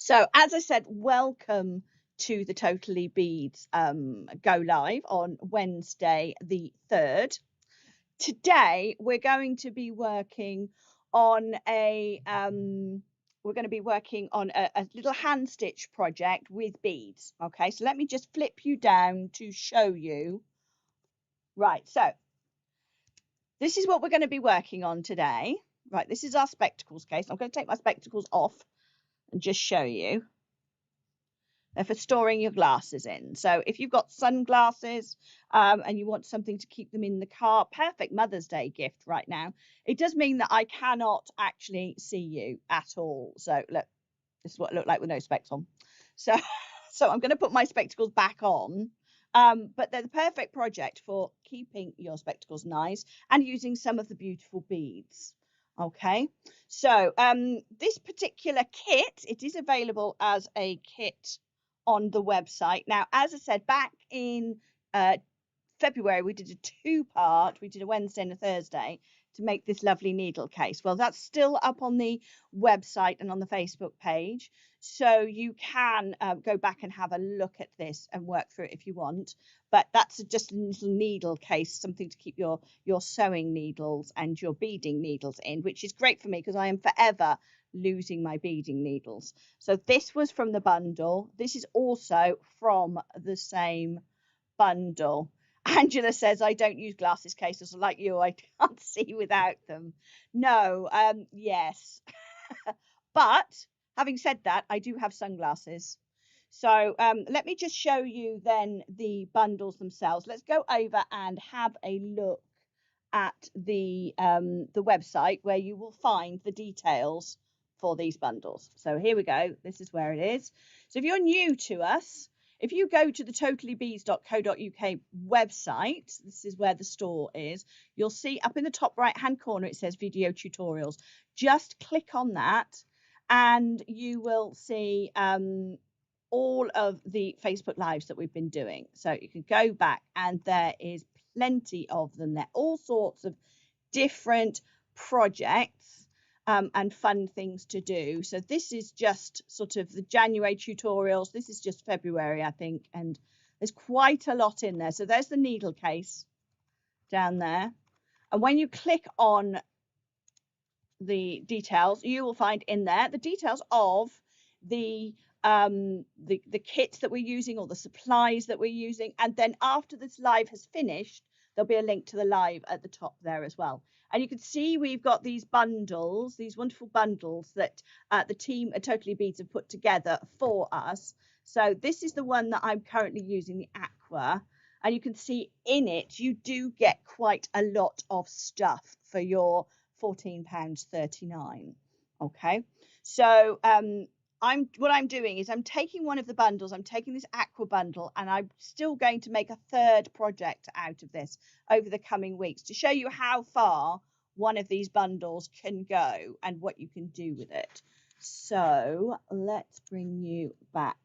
So as I said, welcome to the Totally Beads go live on Wednesday the 3rd. Today we're going to be working on a little hand stitch project with beads. Okay, so let me just flip you down to show you. Right, so this is what we're going to be working on today. Right, this is our spectacles case. I'm going to take my spectacles off and just show you. They're for storing your glasses in. So if you've got sunglasses and you want something to keep them in the car, perfect Mother's Day gift right now. It does mean that I cannot actually see you at all. So look, this is what it looked like with no specs on. So, I'm going to put my spectacles back on. But they're the perfect project for keeping your spectacles nice and using some of the beautiful beads. Okay, so this particular kit, it is available as a kit on the website. Now, as I said, back in February, we did a two-part. We did a Wednesday and a Thursday to make this lovely needle case. Well, that's still up on the website and on the Facebook page. So you can go back and have a look at this and work through it if you want. But that's just a little needle case, something to keep your sewing needles and your beading needles in, which is great for me because I am forever losing my beading needles. So this was from the bundle. This is also from the same bundle. Angela says, I don't use glasses cases like you. I can't see without them. No, yes. But having said that, I do have sunglasses. So let me just show you then the bundles themselves. Let's go over and have a look at the website where you will find the details for these bundles. So here we go. This is where it is. So if you're new to us, if you go to the totallybeads.co.uk website, this is where the store is, you'll see up in the top right hand corner it says video tutorials. Just click on that and you will see all of the Facebook lives that we've been doing. So you can go back and there is plenty of them. They're all sorts of different projects and fun things to do. So this is just sort of the January tutorials. This is just February, I think, and there's quite a lot in there. So there's the needle case down there. And when you click on the details, you will find in there the details of the kits that we're using or the supplies that we're using. And then after this live has finished, there'll be a link to the live at the top there as well. And you can see we've got these bundles, these wonderful bundles that the team at Totally Beads have put together for us. So this is the one that I'm currently using, the Aqua. And you can see in it, you do get quite a lot of stuff for your £14.39. Okay, so what I'm doing is I'm taking one of the bundles, I'm taking this Aqua bundle, and I'm still going to make a third project out of this over the coming weeks to show you how far one of these bundles can go and what you can do with it. So let's bring you back.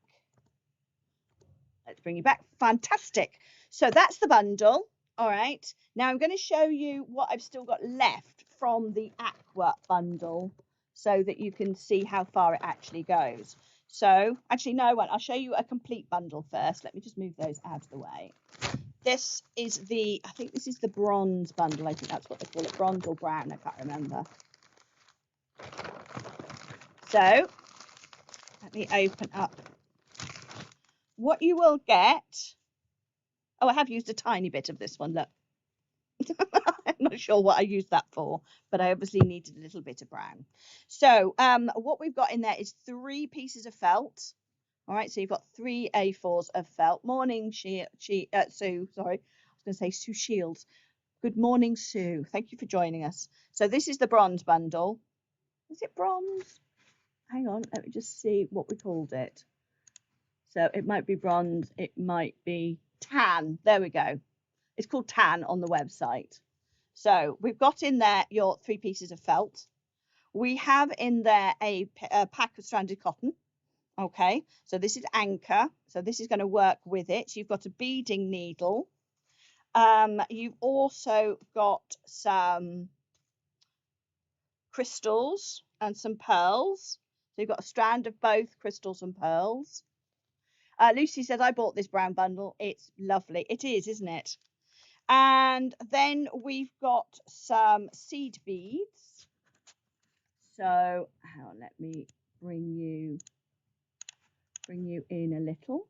Let's bring you back. Fantastic. So that's the bundle. All right. Now I'm going to show you what I've still got left from the Aqua bundle so that you can see how far it actually goes. So actually, no, I won't. I'll show you a complete bundle first. Let me just move those out of the way. This is I think this is the bronze bundle. I think that's what they call it, bronze or brown. I can't remember. So let me open up. What you will get. Oh, I have used a tiny bit of this one. Look. I'm not sure what I used that for, but I obviously needed a little bit of brown. So what we've got in there is 3 pieces of felt. All right, so you've got 3 A4s of felt. Morning, Sue. Sorry, I was going to say Sue Shields. Good morning, Sue. Thank you for joining us. So this is the bronze bundle. Is it bronze? Hang on, let me just see what we called it. So it might be bronze. It might be tan. There we go. It's called tan on the website. So we've got in there your 3 pieces of felt. We have in there a pack of stranded cotton. Okay, so this is Anchor. So this is going to work with it. So you've got a beading needle. You've also got some crystals and some pearls. So you've got a strand of both crystals and pearls. Lucy says, I bought this brown bundle. It's lovely. It is, isn't it? And then we've got some seed beads. So let me bring you in a little.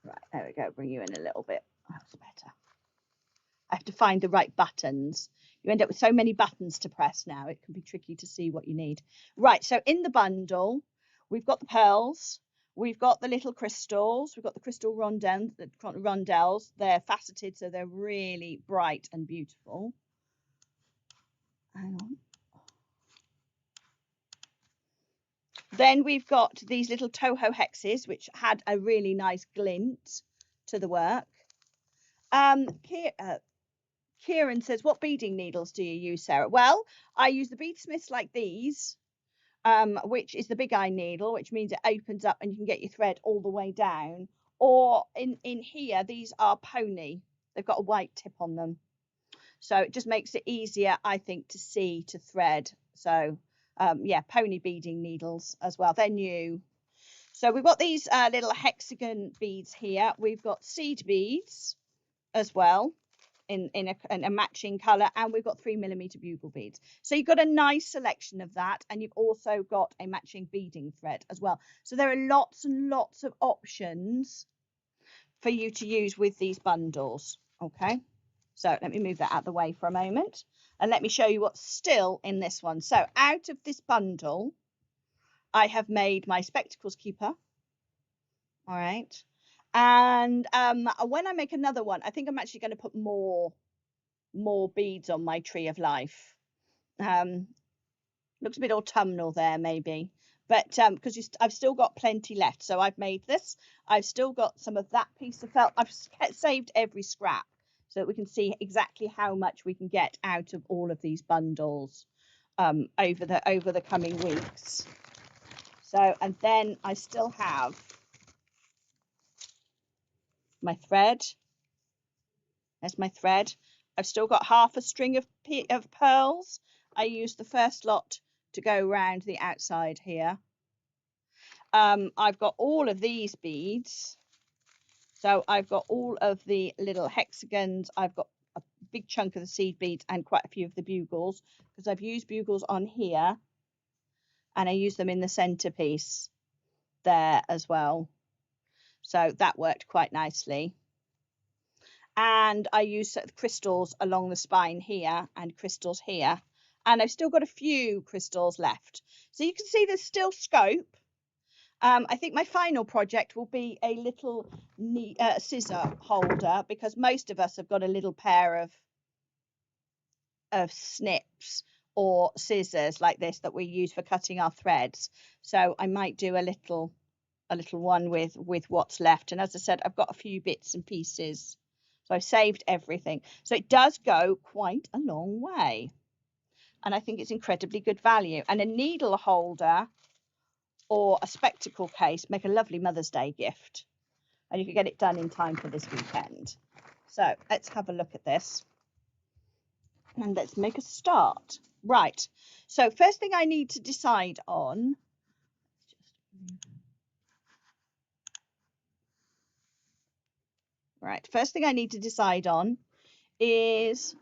Right, there we go. Bring you in a little bit. That's better. I have to find the right buttons. You end up with so many buttons to press now. It can be tricky to see what you need. Right, so in the bundle, we've got the pearls. We've got the little crystals. We've got the crystal rondelles. They're faceted, so they're really bright and beautiful. Hang on. Then we've got these little Toho hexes, which had a really nice glint to the work. Kieran says, what beading needles do you use, Sarah? Well, I use the beadsmiths like these, which is the big eye needle, which means it opens up and you can get your thread all the way down. Or in here, these are pony. They've got a white tip on them. So it just makes it easier, I think, to see, to thread. So yeah, pony beading needles as well. They're new. So we've got these little hexagon beads here. We've got seed beads as well in a matching color, and we've got 3mm bugle beads. So you've got a nice selection of that, and you've also got a matching beading thread as well. So there are lots and lots of options for you to use with these bundles. Okay, so let me move that out of the way for a moment, and let me show you what's still in this one. So out of this bundle, I have made my spectacles keeper. All right. And when I make another one, I think I'm actually going to put more beads on my tree of life. Looks a bit autumnal there, maybe, but because I've still got plenty left. So I've made this. I've still got some of that piece of felt. I've saved every scrap so that we can see exactly how much we can get out of all of these bundles over the coming weeks. So, and then I still have my thread. There's my thread. I've still got half a string of pearls. I used the first lot to go around the outside here. I've got all of these beads. So I've got all of the little hexagons. I've got a big chunk of the seed beads and quite a few of the bugles, because I've used bugles on here and I use them in the centerpiece there as well. So that worked quite nicely. And I use crystals along the spine here and crystals here. And I've still got a few crystals left. So you can see there's still scope. I think my final project will be a little scissor holder, because most of us have got a little pair of snips or scissors like this that we use for cutting our threads. So I might do a little one with what's left. And as I said, I've got a few bits and pieces. So I've saved everything. So it does go quite a long way. And I think it's incredibly good value. And a needle holder or a spectacle case make a lovely Mother's Day gift. And you can get it done in time for this weekend. So let's have a look at this. And let's make a start. Right. So first thing I need to decide on. Right, first thing I need to decide on is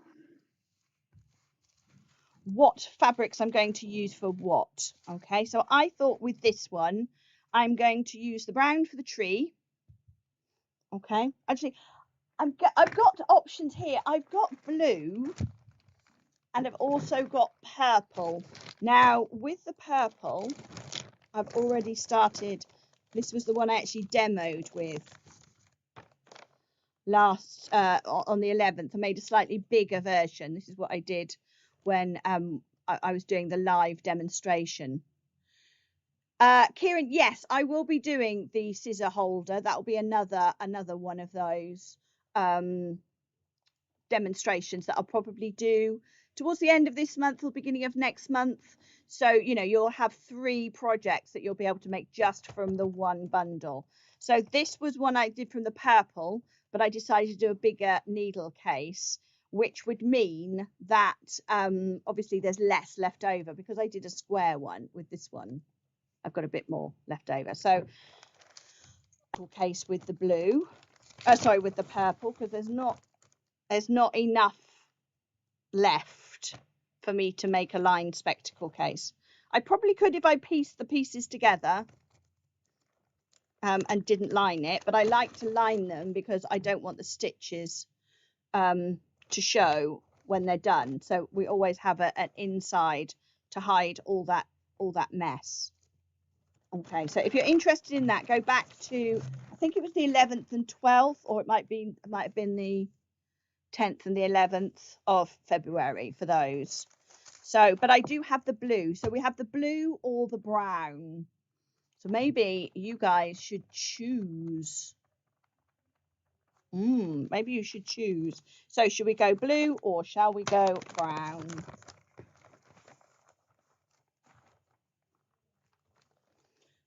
what fabrics I'm going to use for what. Okay, so I thought with this one, I'm going to use the brown for the tree. Okay, actually, I've got options here. I've got blue and I've also got purple. Now, with the purple, I've already started. This was the one I actually demoed with last on the 11th. I made a slightly bigger version. This is what I did when I was doing the live demonstration. Kieran, yes, I will be doing the scissor holder. That will be another one of those demonstrations that I'll probably do towards the end of this month or beginning of next month. So, you know, you'll have 3 projects that you'll be able to make just from the one bundle. So this was one I did from the purple. but I decided to do a bigger needle case, which would mean that obviously there's less left over because I did a square one with this one. I've got a bit more left over. So case with the blue, sorry, with the purple, because there's not enough left for me to make a lined spectacle case. I probably could if I pieced the pieces together and didn't line it, but I like to line them because I don't want the stitches to show when they're done. So we always have an inside to hide all that mess. Okay, so if you're interested in that, go back to, I think it was the 11th and 12th, or it might have been the 10th and the 11th of February for those. So, but I do have the blue. So we have the blue or the brown. So maybe you guys should choose. Maybe you should choose. So should we go blue or shall we go brown?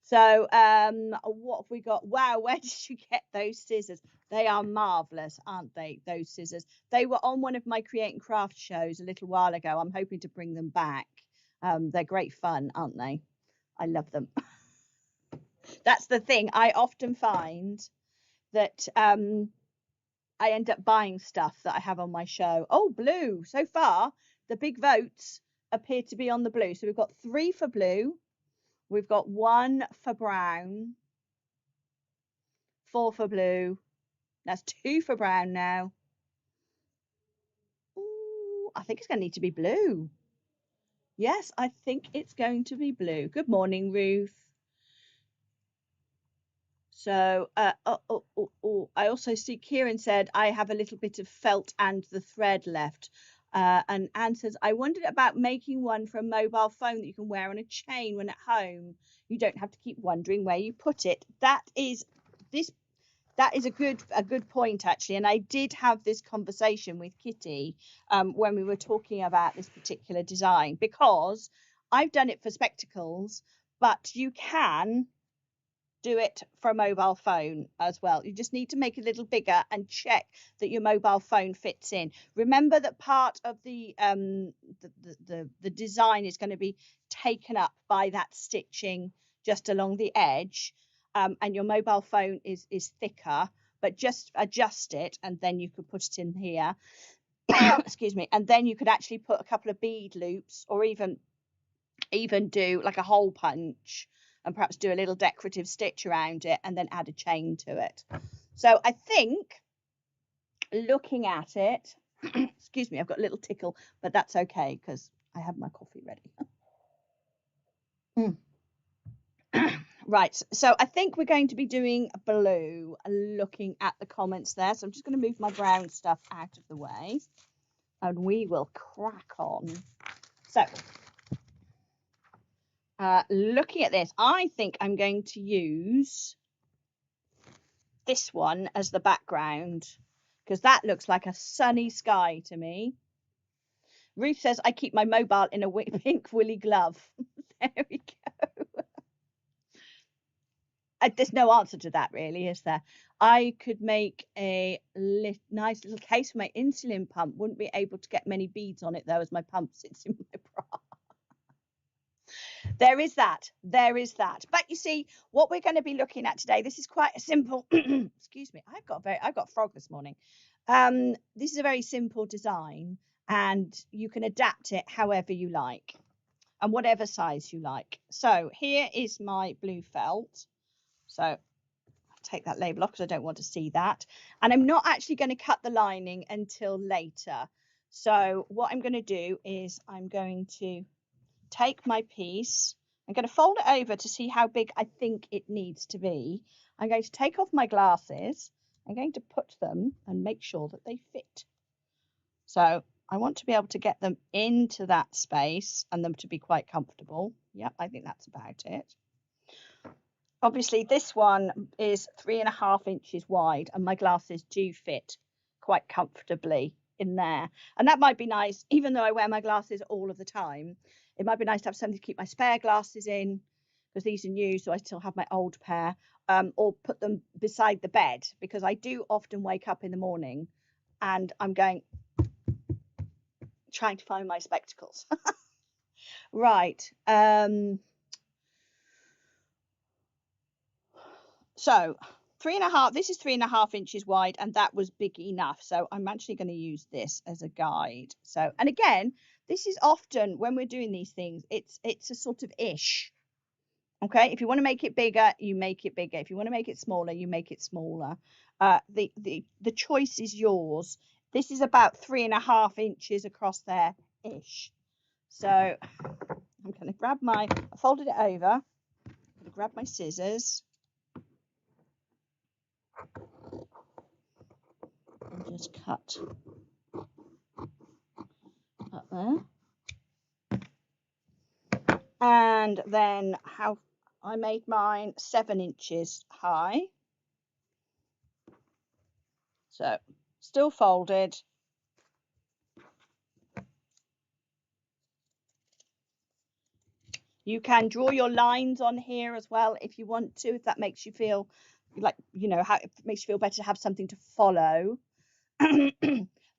So what have we got? Wow, where did you get those scissors? They are marvelous, aren't they, those scissors? They were on one of my create and craft shows a little while ago. I'm hoping to bring them back. They're great fun, aren't they? I love them. That's the thing. I often find that I end up buying stuff that I have on my show. Oh, blue. So far, the big votes appear to be on the blue. So we've got 3 for blue. We've got 1 for brown. 4 for blue. That's 2 for brown now. Ooh, I think it's going to need to be blue. Yes, I think it's going to be blue. Good morning, Ruth. So, I also see Kieran said, I have a little bit of felt and the thread left. And Anne says, I wondered about making one for a mobile phone that you can wear on a chain when at home. You don't have to keep wondering where you put it. That is a good point, actually. And I did have this conversation with Kitty when we were talking about this particular design, because I've done it for spectacles, but you can do it for a mobile phone as well. You just need to make it a little bigger and check that your mobile phone fits in. Remember that part of the design is going to be taken up by that stitching just along the edge, and your mobile phone is thicker, but just adjust it and then you could put it in here. Excuse me. And then you could actually put a couple of bead loops, or even do like a hole punch, and perhaps do a little decorative stitch around it and then add a chain to it. So I think, looking at it, excuse me, I've got a little tickle, but that's okay because I have my coffee ready. Right, so I think we're going to be doing blue, looking at the comments there. So I'm just going to move my brown stuff out of the way and we will crack on. So looking at this, I think I'm going to use this one as the background because that looks like a sunny sky to me. Ruth says, I keep my mobile in a pink woolly glove. There we go. There's no answer to that, really, is there? I could make a nice little case for my insulin pump. Wouldn't be able to get many beads on it, though, as my pump sits in my bra. There is that. But you see, what we're going to be looking at today, this is quite a simple, excuse me, I've got frog this morning. This is a very simple design, and you can adapt it however you like and whatever size you like. So here is my blue felt. So I'll take that label off because I don't want to see that. And I'm not actually going to cut the lining until later. So what I'm going to do is I'm going to take my piece. I'm going to fold it over to see how big I think it needs to be. I'm going to take off my glasses. I'm going to put them and make sure that they fit. So I want to be able to get them into that space and them to be quite comfortable. Yep, I think that's about it. Obviously, this one is 3.5 inches wide, and my glasses do fit quite comfortably in there. And that might be nice, even though I wear my glasses all of the time. It might be nice to have something to keep my spare glasses in, because these are new, so I still have my old pair. or put them beside the bed, because I do often wake up in the morning and I'm trying to find my spectacles. Right. So 3.5, this is 3.5 inches wide, and that was big enough. So I'm actually going to use this as a guide. So, and again, this is often when we're doing these things, it's a sort of ish. Okay, if you want to make it bigger, you make it bigger. If you want to make it smaller, you make it smaller. The choice is yours. This is about 3.5 inches across there ish. So I'm going to grab I folded it over. I'm going to grab my scissors and just cut up there. And then I made mine 7 inches high. So still folded. You can draw your lines on here as well if you want to, if that makes you feel like, it makes you feel better to have something to follow.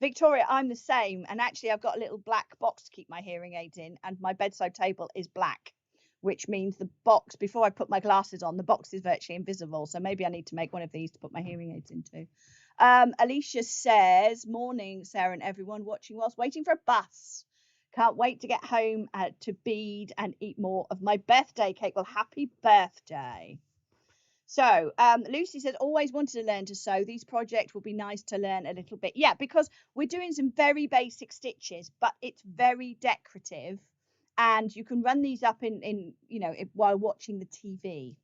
Victoria, I'm the same. And actually, I've got a little black box to keep my hearing aids in, and my bedside table is black, which means the box, before I put my glasses on, the box is virtually invisible. So maybe I need to make one of these to put my hearing aids into. Alicia says, morning, Sarah and everyone watching whilst waiting for a bus. Can't wait to get home to bead and eat more of my birthday cake. Well, happy birthday. So Lucy says, always wanted to learn to sew. These projects will be nice to learn a little bit. Yeah, because we're doing some very basic stitches, but it's very decorative. And you can run these up while watching the TV.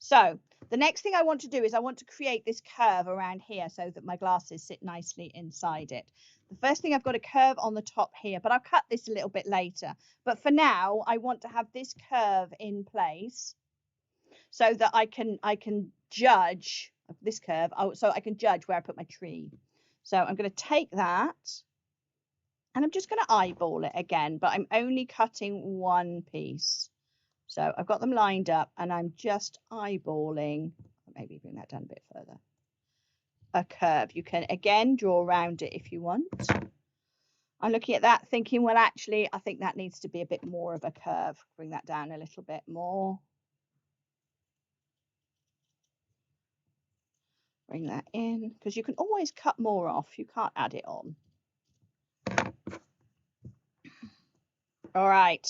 So the next thing I want to do is I want to create this curve around here so that my glasses sit nicely inside it. The first thing, I've got a curve on the top here, but I'll cut this a little bit later. But for now, I want to have this curve in place so that I can judge this curve. So I can judge where I put my tree. So I'm going to take that and I'm just going to eyeball it again, but I'm only cutting one piece. So I've got them lined up and I'm just eyeballing, maybe bring that down a bit further, a curve. You can again draw around it if you want. I'm looking at that thinking, well, actually, I think that needs to be a bit more of a curve. Bring that down a little bit more. Bring that in, because you can always cut more off. You can't add it on. All right.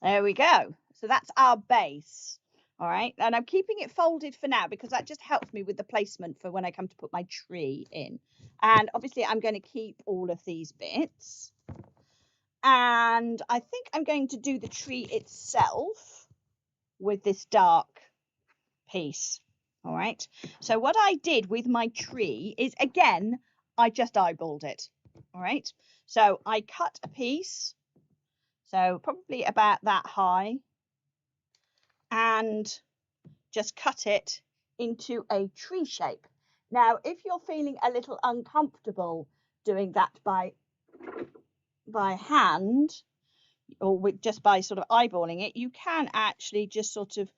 There we go. So that's our base. All right. And I'm keeping it folded for now because that just helps me with the placement for when I come to put my tree in. And obviously I'm going to keep all of these bits. And I think I'm going to do the tree itself with this dark piece. All right. So what I did with my tree is, again, I just eyeballed it. All right. So I cut a piece, so probably about that high, and just cut it into a tree shape. Now, if you're feeling a little uncomfortable doing that by hand, or just by sort of eyeballing it, you can actually just sort of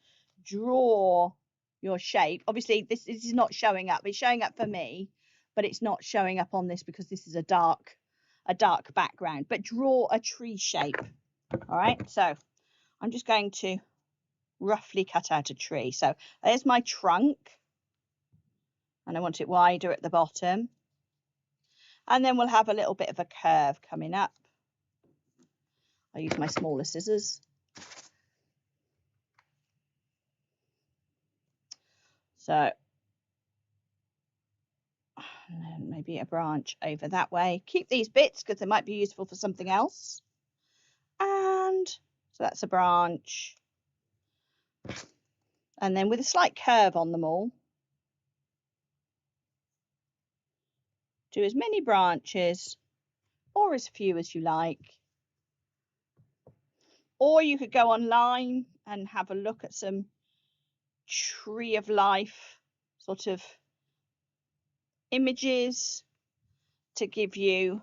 draw your shape. Obviously, this is not showing up. It's showing up for me, but it's not showing up on this because this is a dark background. But draw a tree shape. All right. So I'm just going to roughly cut out a tree. So there's my trunk, and I want it wider at the bottom. And then we'll have a little bit of a curve coming up. I use my smaller scissors. So and then maybe a branch over that way. Keep these bits because they might be useful for something else. And so that's a branch. And then with a slight curve on them all, do as many branches or as few as you like. Or you could go online and have a look at some tree of life sort of images to give you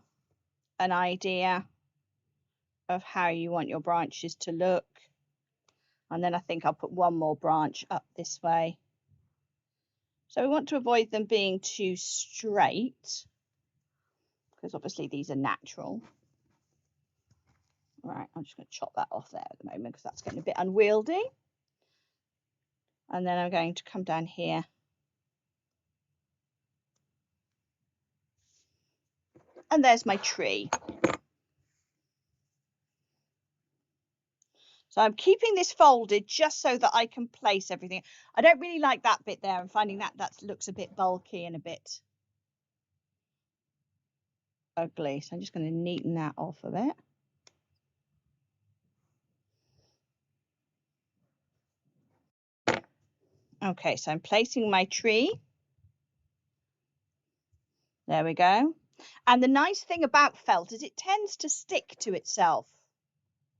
an idea of how you want your branches to look. And then I think I'll put one more branch up this way. So we want to avoid them being too straight, because obviously these are natural. Right, I'm just going to chop that off there at the moment because that's getting a bit unwieldy. And then I'm going to come down here. And there's my tree. So I'm keeping this folded just so that I can place everything. I don't really like that bit there. I'm finding that looks a bit bulky and a bit ugly. So I'm just going to neaten that off a bit. Okay, so I'm placing my tree. There we go. And the nice thing about felt is it tends to stick to itself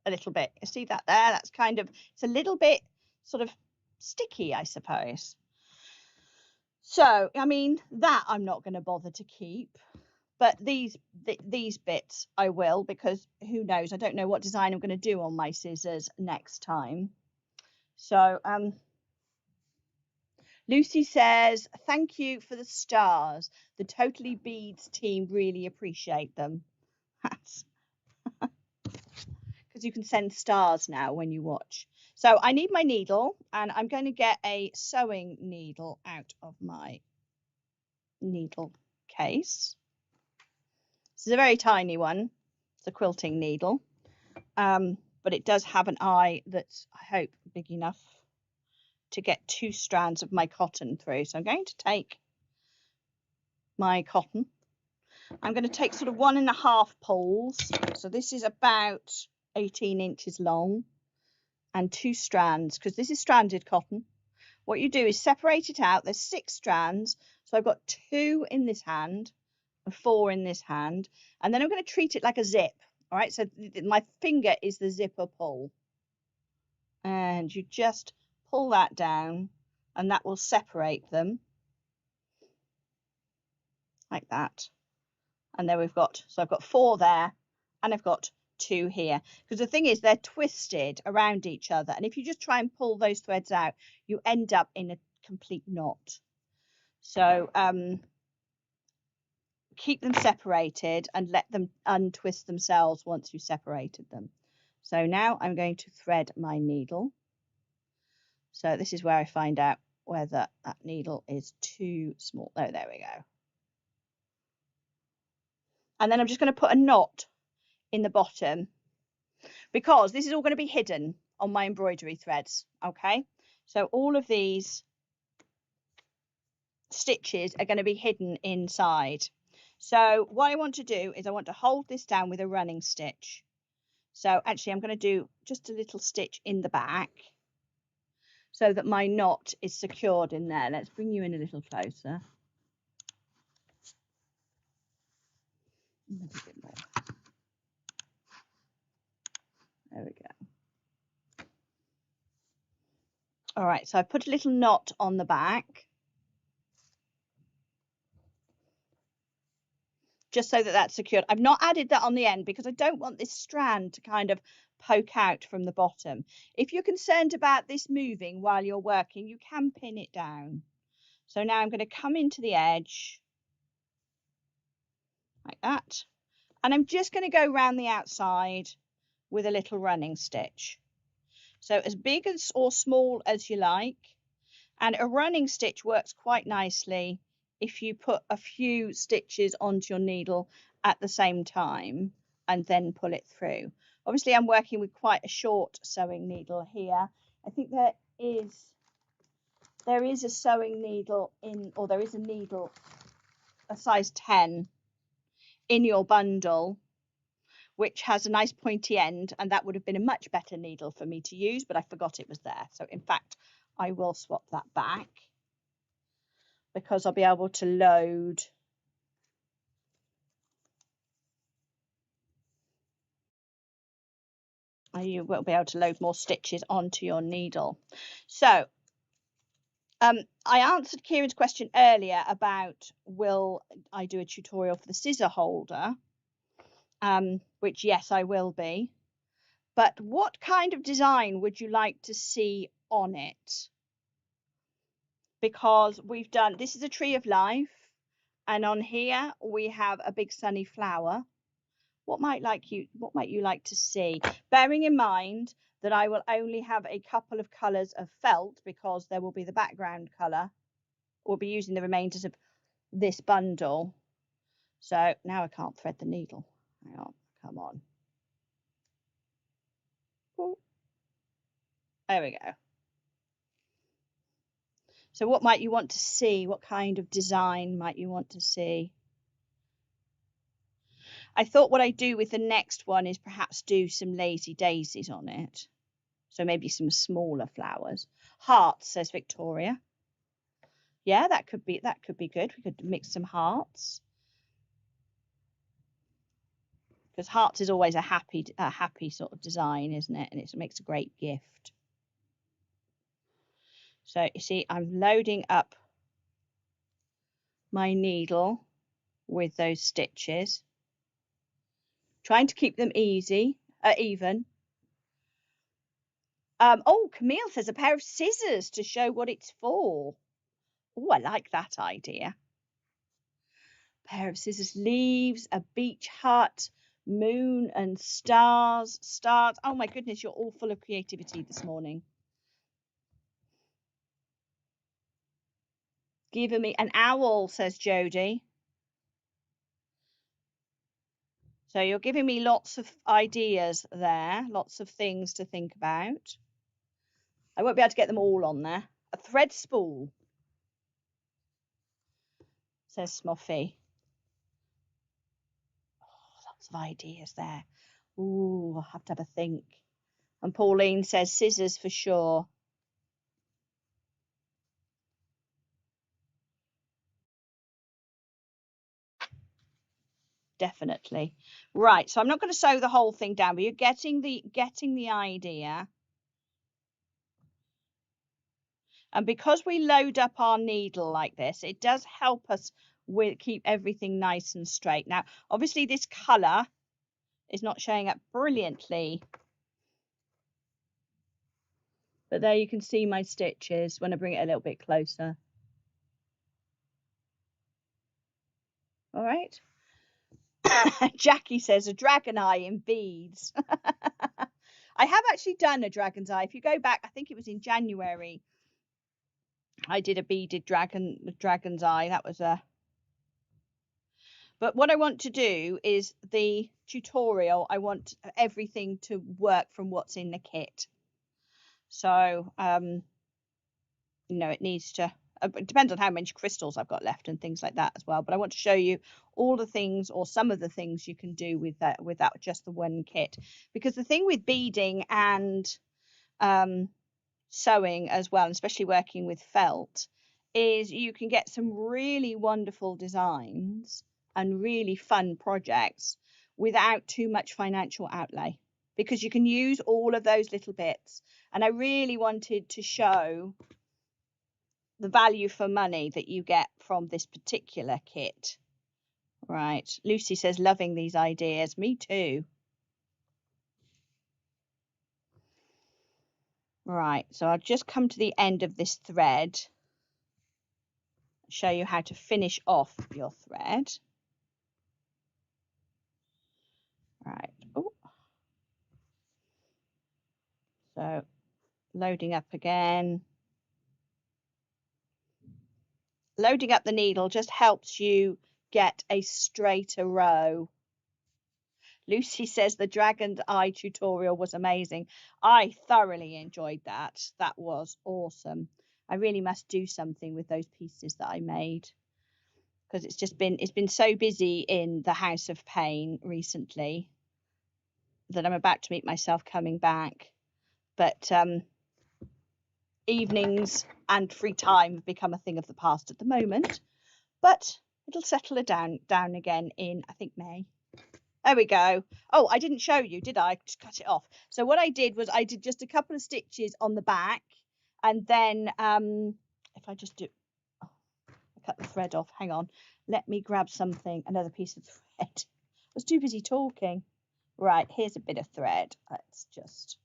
a little bit. You see that there? That's kind of, it's a little bit sort of sticky, I suppose. So, I mean, that I'm not going to bother to keep. But these bits I will, because who knows? I don't know what design I'm going to do on my scissors next time. So, Lucy says, thank you for the stars. The Totallybeads team really appreciate them. Because you can send stars now when you watch. So I need my needle, and I'm going to get a sewing needle out of my needle case. This is a very tiny one. It's a quilting needle, but it does have an eye that's, I hope, big enough to get 2 strands of my cotton through. So I'm going to take my cotton. I'm going to take sort of 1.5 pulls. So this is about 18 inches long, and 2 strands, because this is stranded cotton. What you do is separate it out. There's 6 strands. So I've got 2 in this hand and 4 in this hand. And then I'm going to treat it like a zip. All right, so my finger is the zipper pull. And you just pull that down, and that will separate them like that. And there we've got, so I've got 4 there, and I've got 2 here. Because the thing is, they're twisted around each other. And if you just try and pull those threads out, you end up in a complete knot. So keep them separated and let them untwist themselves once you've separated them. So now I'm going to thread my needle. So this is where I find out whether that needle is too small. Oh, there we go. And then I'm just going to put a knot in the bottom, because this is all going to be hidden on my embroidery threads. Okay, so all of these stitches are going to be hidden inside. So what I want to do is I want to hold this down with a running stitch. So actually I'm going to do just a little stitch in the back so that my knot is secured in there. Let's bring you in a little closer. A bit more. There we go. All right, so I put a little knot on the back, just so that that's secured. I've not added that on the end because I don't want this strand to kind of poke out from the bottom. If you're concerned about this moving while you're working, you can pin it down. So now I'm going to come into the edge like that, and I'm just going to go around the outside with a little running stitch. So as big as or small as you like, and a running stitch works quite nicely if you put a few stitches onto your needle at the same time and then pull it through. Obviously I'm working with quite a short sewing needle here. I think there is a sewing needle in, or there is a needle a size 10 in your bundle which has a nice pointy end, and that would have been a much better needle for me to use, but I forgot it was there. So in fact I will swap that back, because I'll be able to load you will be able to load more stitches onto your needle. So I answered Kieran's question earlier about will I do a tutorial for the scissor holder, which yes I will be, but what kind of design would you like to see on it? because we've done, this is a tree of life, and on here we have a big sunny flower. What might you like to see? Bearing in mind that I will only have a couple of colours of felt because there will be the background colour. We'll be using the remainders of this bundle. So now I can't thread the needle. Hang on, come on. Ooh. There we go. So what might you want to see? What kind of design might you want to see? I thought what I'd do with the next one is perhaps do some lazy daisies on it. So maybe some smaller flowers. Hearts, says Victoria. Yeah, that could be good. We could mix some hearts. Because hearts is always a happy sort of design, isn't it? And it makes a great gift. So you see, I'm loading up my needle with those stitches, trying to keep them even. Oh, Camille says a pair of scissors to show what it's for. Oh, I like that idea. Pair of scissors, leaves, a beach hut, moon and stars. Oh my goodness, you're all full of creativity this morning. Giving me an owl, says Jodie. So you're giving me lots of ideas there, lots of things to think about. I won't be able to get them all on there. A thread spool, says Smoffy. Oh, lots of ideas there. Ooh, I'll have to have a think. And Pauline says scissors for sure. Definitely. Right, so I'm not going to sew the whole thing down, but you're getting the idea. And because we load up our needle like this, it does help us keep everything nice and straight. Now, obviously this colour is not showing up brilliantly, but there you can see my stitches when I bring it a little bit closer. All right. Jackie says a dragon eye in beads. I have actually done a dragon's eye. If you go back, I think it was in January, I did a beaded dragon's eye. That was a... But what I want to do is the tutorial, I want everything to work from what's in the kit. So, you know, it needs to, it depends on how many crystals I've got left and things like that as well. But I want to show you all the things, or some of the things you can do with that, without just the one kit. Because the thing with beading and sewing as well, especially working with felt, is you can get some really wonderful designs and really fun projects without too much financial outlay, because you can use all of those little bits. And I really wanted to show the value for money that you get from this particular kit. Right, Lucy says loving these ideas. Me too. Right, so I'll just come to the end of this thread, show you how to finish off your thread. Right. Ooh. So loading up again. Loading up the needle just helps you get a straighter row. Lucy says the dragon's eye tutorial was amazing. I thoroughly enjoyed that. That was awesome. I really must do something with those pieces that I made, because it's been so busy in the House of Pain recently that I'm about to meet myself coming back. But evenings and free time have become a thing of the past at the moment, but it'll settle it down again in, I think, May. There we go. Oh, I didn't show you, did I? Just cut it off. So what I did was I did just a couple of stitches on the back, and then if I just do, oh, I cut the thread off. Hang on, let me grab something, another piece of thread. I was too busy talking. Right, here's a bit of thread. Let's just...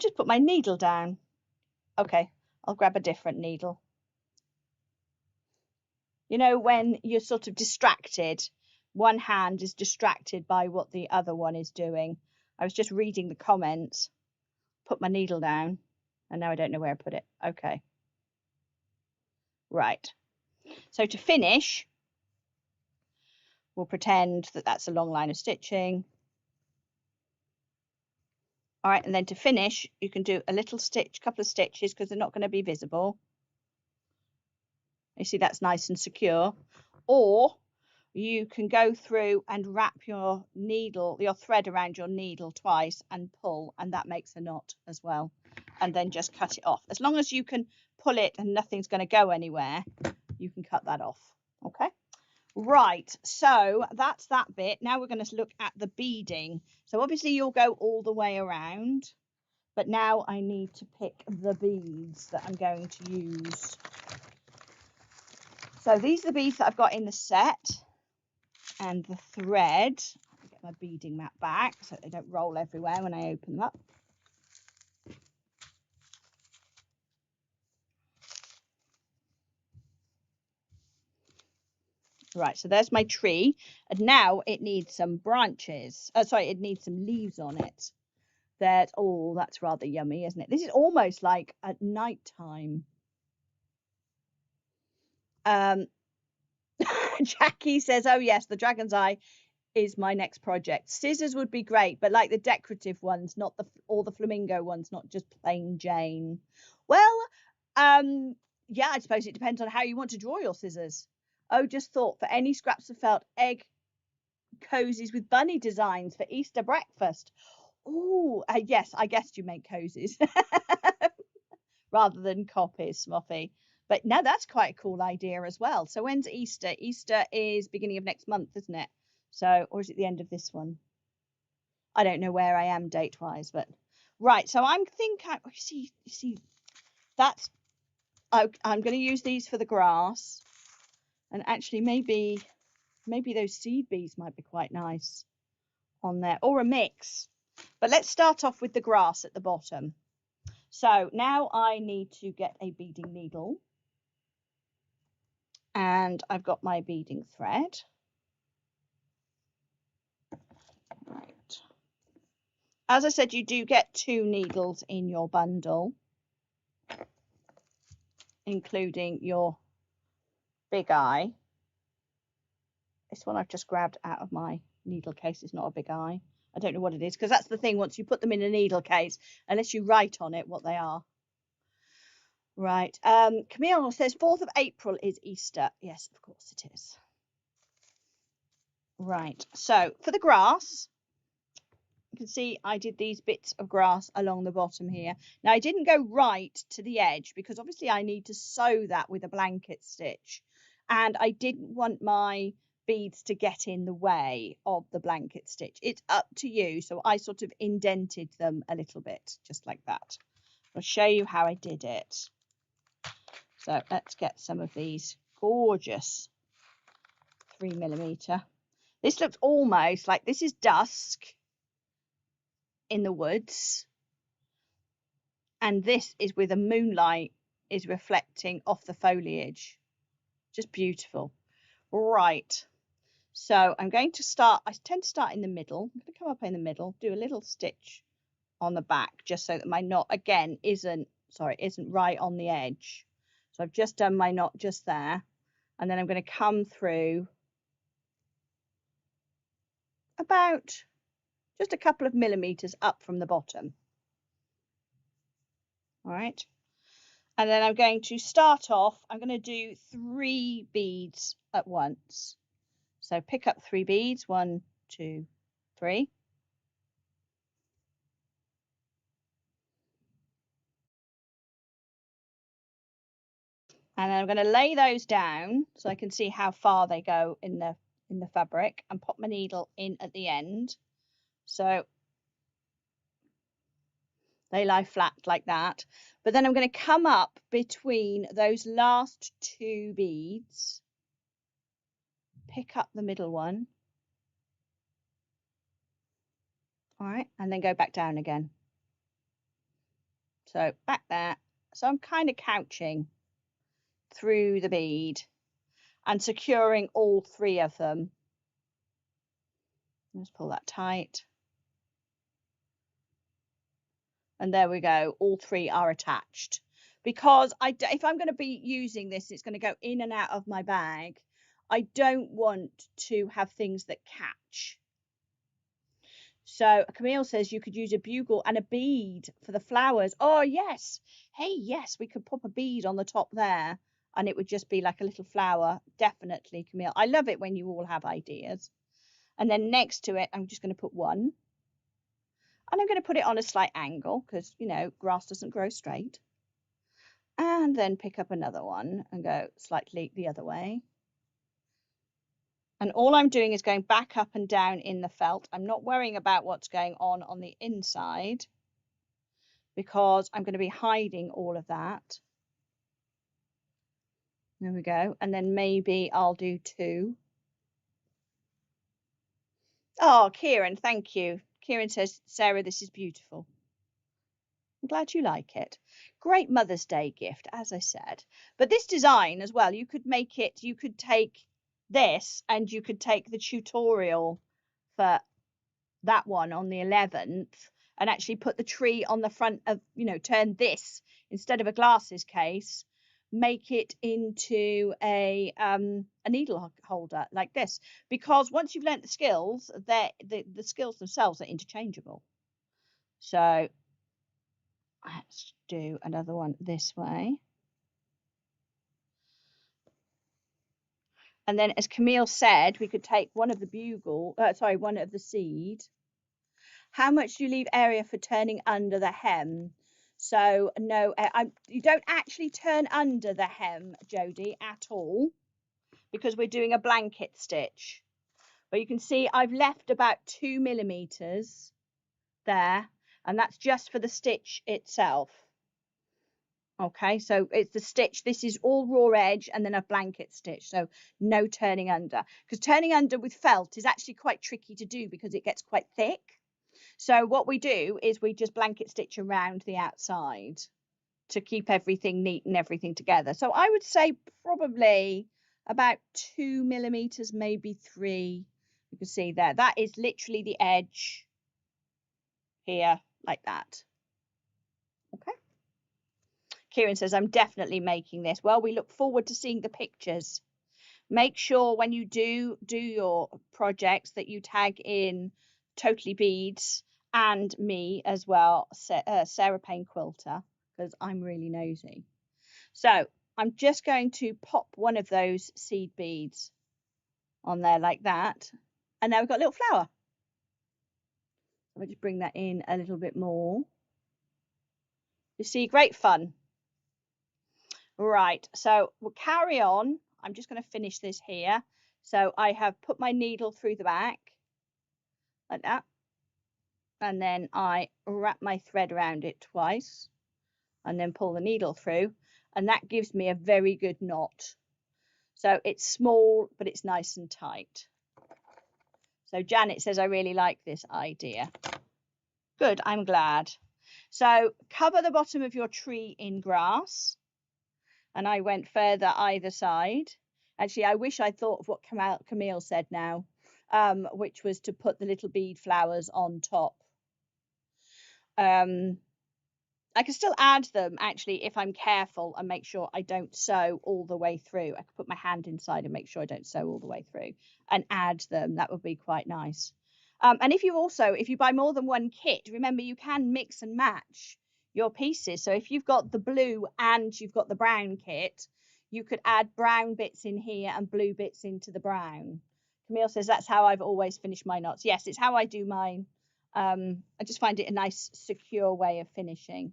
just put my needle down. Okay, I'll grab a different needle. You know, when you're sort of distracted, one hand is distracted by what the other one is doing. I was just reading the comments, put my needle down, and now I don't know where I put it. Okay. Right. So to finish, we'll pretend that that's a long line of stitching. All right, and then to finish, you can do a little stitch, couple of stitches, because they're not going to be visible. You see, that's nice and secure. Or you can go through and wrap your needle, your thread around your needle twice and pull, and that makes a knot as well. And then just cut it off. As long as you can pull it and nothing's going to go anywhere, you can cut that off. Okay. Right, so that's that bit. Now we're going to look at the beading. So obviously you'll go all the way around, but now I need to pick the beads that I'm going to use. So these are the beads that I've got in the set, and the thread. I'll get my beading mat back so they don't roll everywhere when I open them up. Right, so there's my tree, and now it needs some branches. Sorry, it needs some leaves on it. Oh, that's rather yummy, isn't it? This is almost like at night time. Jackie says, oh yes, the dragon's eye is my next project. Scissors would be great, but like the decorative ones, not all the flamingo ones, not just plain Jane. Well, yeah, I suppose it depends on how you want to draw your scissors. Oh, just thought, for any scraps of felt, egg cozies with bunny designs for Easter breakfast. Oh, yes, I guessed you meant cozies rather than copies, Smoffy. But no, that's quite a cool idea as well. So when's Easter? Easter is beginning of next month, isn't it? So, or is it the end of this one? I don't know where I am date-wise, but right. So I'm thinking, you see, that's, I'm going to use these for the grass, and actually maybe those seed beads might be quite nice on there, or a mix. But let's start off with the grass at the bottom. So now I need to get a beading needle, and I've got my beading thread. Right. As I said, you do get 2 needles in your bundle, including your big eye. This one I've just grabbed out of my needle case. It's not a big eye. I don't know what it is, because that's the thing, once you put them in a needle case, unless you write on it what they are. Right. Camille says 4th of April is Easter. Yes, of course it is. Right. So for the grass, you can see I did these bits of grass along the bottom here. Now I didn't go right to the edge because obviously I need to sew that with a blanket stitch, and I didn't want my beads to get in the way of the blanket stitch. It's up to you. So I sort of indented them a little bit, just like that. I'll show you how I did it. So let's get some of these gorgeous 3mm. This looks almost like this is dusk in the woods, and this is with a moonlight is reflecting off the foliage. Just beautiful. Right, so I'm going to start, I tend to start in the middle. I'm going to come up in the middle, do a little stitch on the back, just so that my knot again isn't right on the edge. So I've just done my knot just there, and then I'm going to come through about just a couple of millimeters up from the bottom. All right, and then I'm going to start off, I'm going to do 3 beads at once. So pick up 3 beads, 1, 2, 3. And then I'm going to lay those down so I can see how far they go in the fabric, and pop my needle in at the end. So they lie flat like that. But then I'm going to come up between those last 2 beads, pick up the middle one. All right, and then go back down again. So back there. So I'm kind of couching through the bead and securing all 3 of them. Let's pull that tight. And there we go. All 3 are attached. Because if I'm going to be using this, it's going to go in and out of my bag. I don't want to have things that catch. So Camille says you could use a bugle and a bead for the flowers. Oh, yes. Hey, yes, we could pop a bead on the top there and it would just be like a little flower. Definitely, Camille. I love it when you all have ideas. And then next to it, I'm just going to put one. And I'm going to put it on a slight angle because, you know, grass doesn't grow straight. And then pick up another one and go slightly the other way. And all I'm doing is going back up and down in the felt. I'm not worrying about what's going on the inside because I'm going to be hiding all of that. There we go. And then maybe I'll do 2. Oh, Kieran, thank you. Kieran says, Sarah, this is beautiful. I'm glad you like it. Great Mother's Day gift, as I said. But this design as well, you could make it, you could take this and you could take the tutorial for that one on the 11th and actually put the tree on the front of, you know, turn this instead of a glasses case, make it into a needle holder like this. Because once you've learnt the skills, the skills themselves are interchangeable. So let's do another one this way. And then, as Camille said, we could take one of the one of the seed. How much do you leave area for turning under the hem? So no, you don't actually turn under the hem, Jodie, at all, because we're doing a blanket stitch. But you can see I've left about 2 millimeters there, and that's just for the stitch itself. Okay, so it's the stitch. This is all raw edge and then a blanket stitch, so no turning under, because turning under with felt is actually quite tricky to do because it gets quite thick. So what we do is we just blanket stitch around the outside to keep everything neat and everything together. So I would say probably about 2 millimeters, maybe 3. You can see there, that is literally the edge here, like that. Okay. Kieran says, I'm definitely making this. Well, we look forward to seeing the pictures. Make sure when you do your projects that you tag in Totallybeads and me as well, Sarah Payne Quilter, because I'm really nosy. So I'm just going to pop one of those seed beads on there like that. And now we've got a little flower. I'll just bring that in a little bit more. You see, great fun. Right, so we'll carry on. I'm just going to finish this here. So I have put my needle through the back like that. And then I wrap my thread around it twice and then pull the needle through. And that gives me a very good knot. So it's small, but it's nice and tight. So Janet says, I really like this idea. Good, I'm glad. So cover the bottom of your tree in grass. And I went further either side. Actually, I wish I thought of what Camille said now, which was to put the little bead flowers on top. I can still add them, actually, if I'm careful and make sure I don't sew all the way through. I could put my hand inside and make sure I don't sew all the way through and add them. That would be quite nice. And if you buy more than one kit, remember you can mix and match your pieces. So if you've got the blue and you've got the brown kit, you could add brown bits in here and blue bits into the brown. Camille says that's how I've always finished my knots. Yes, it's how I do mine. I just find it a nice secure way of finishing.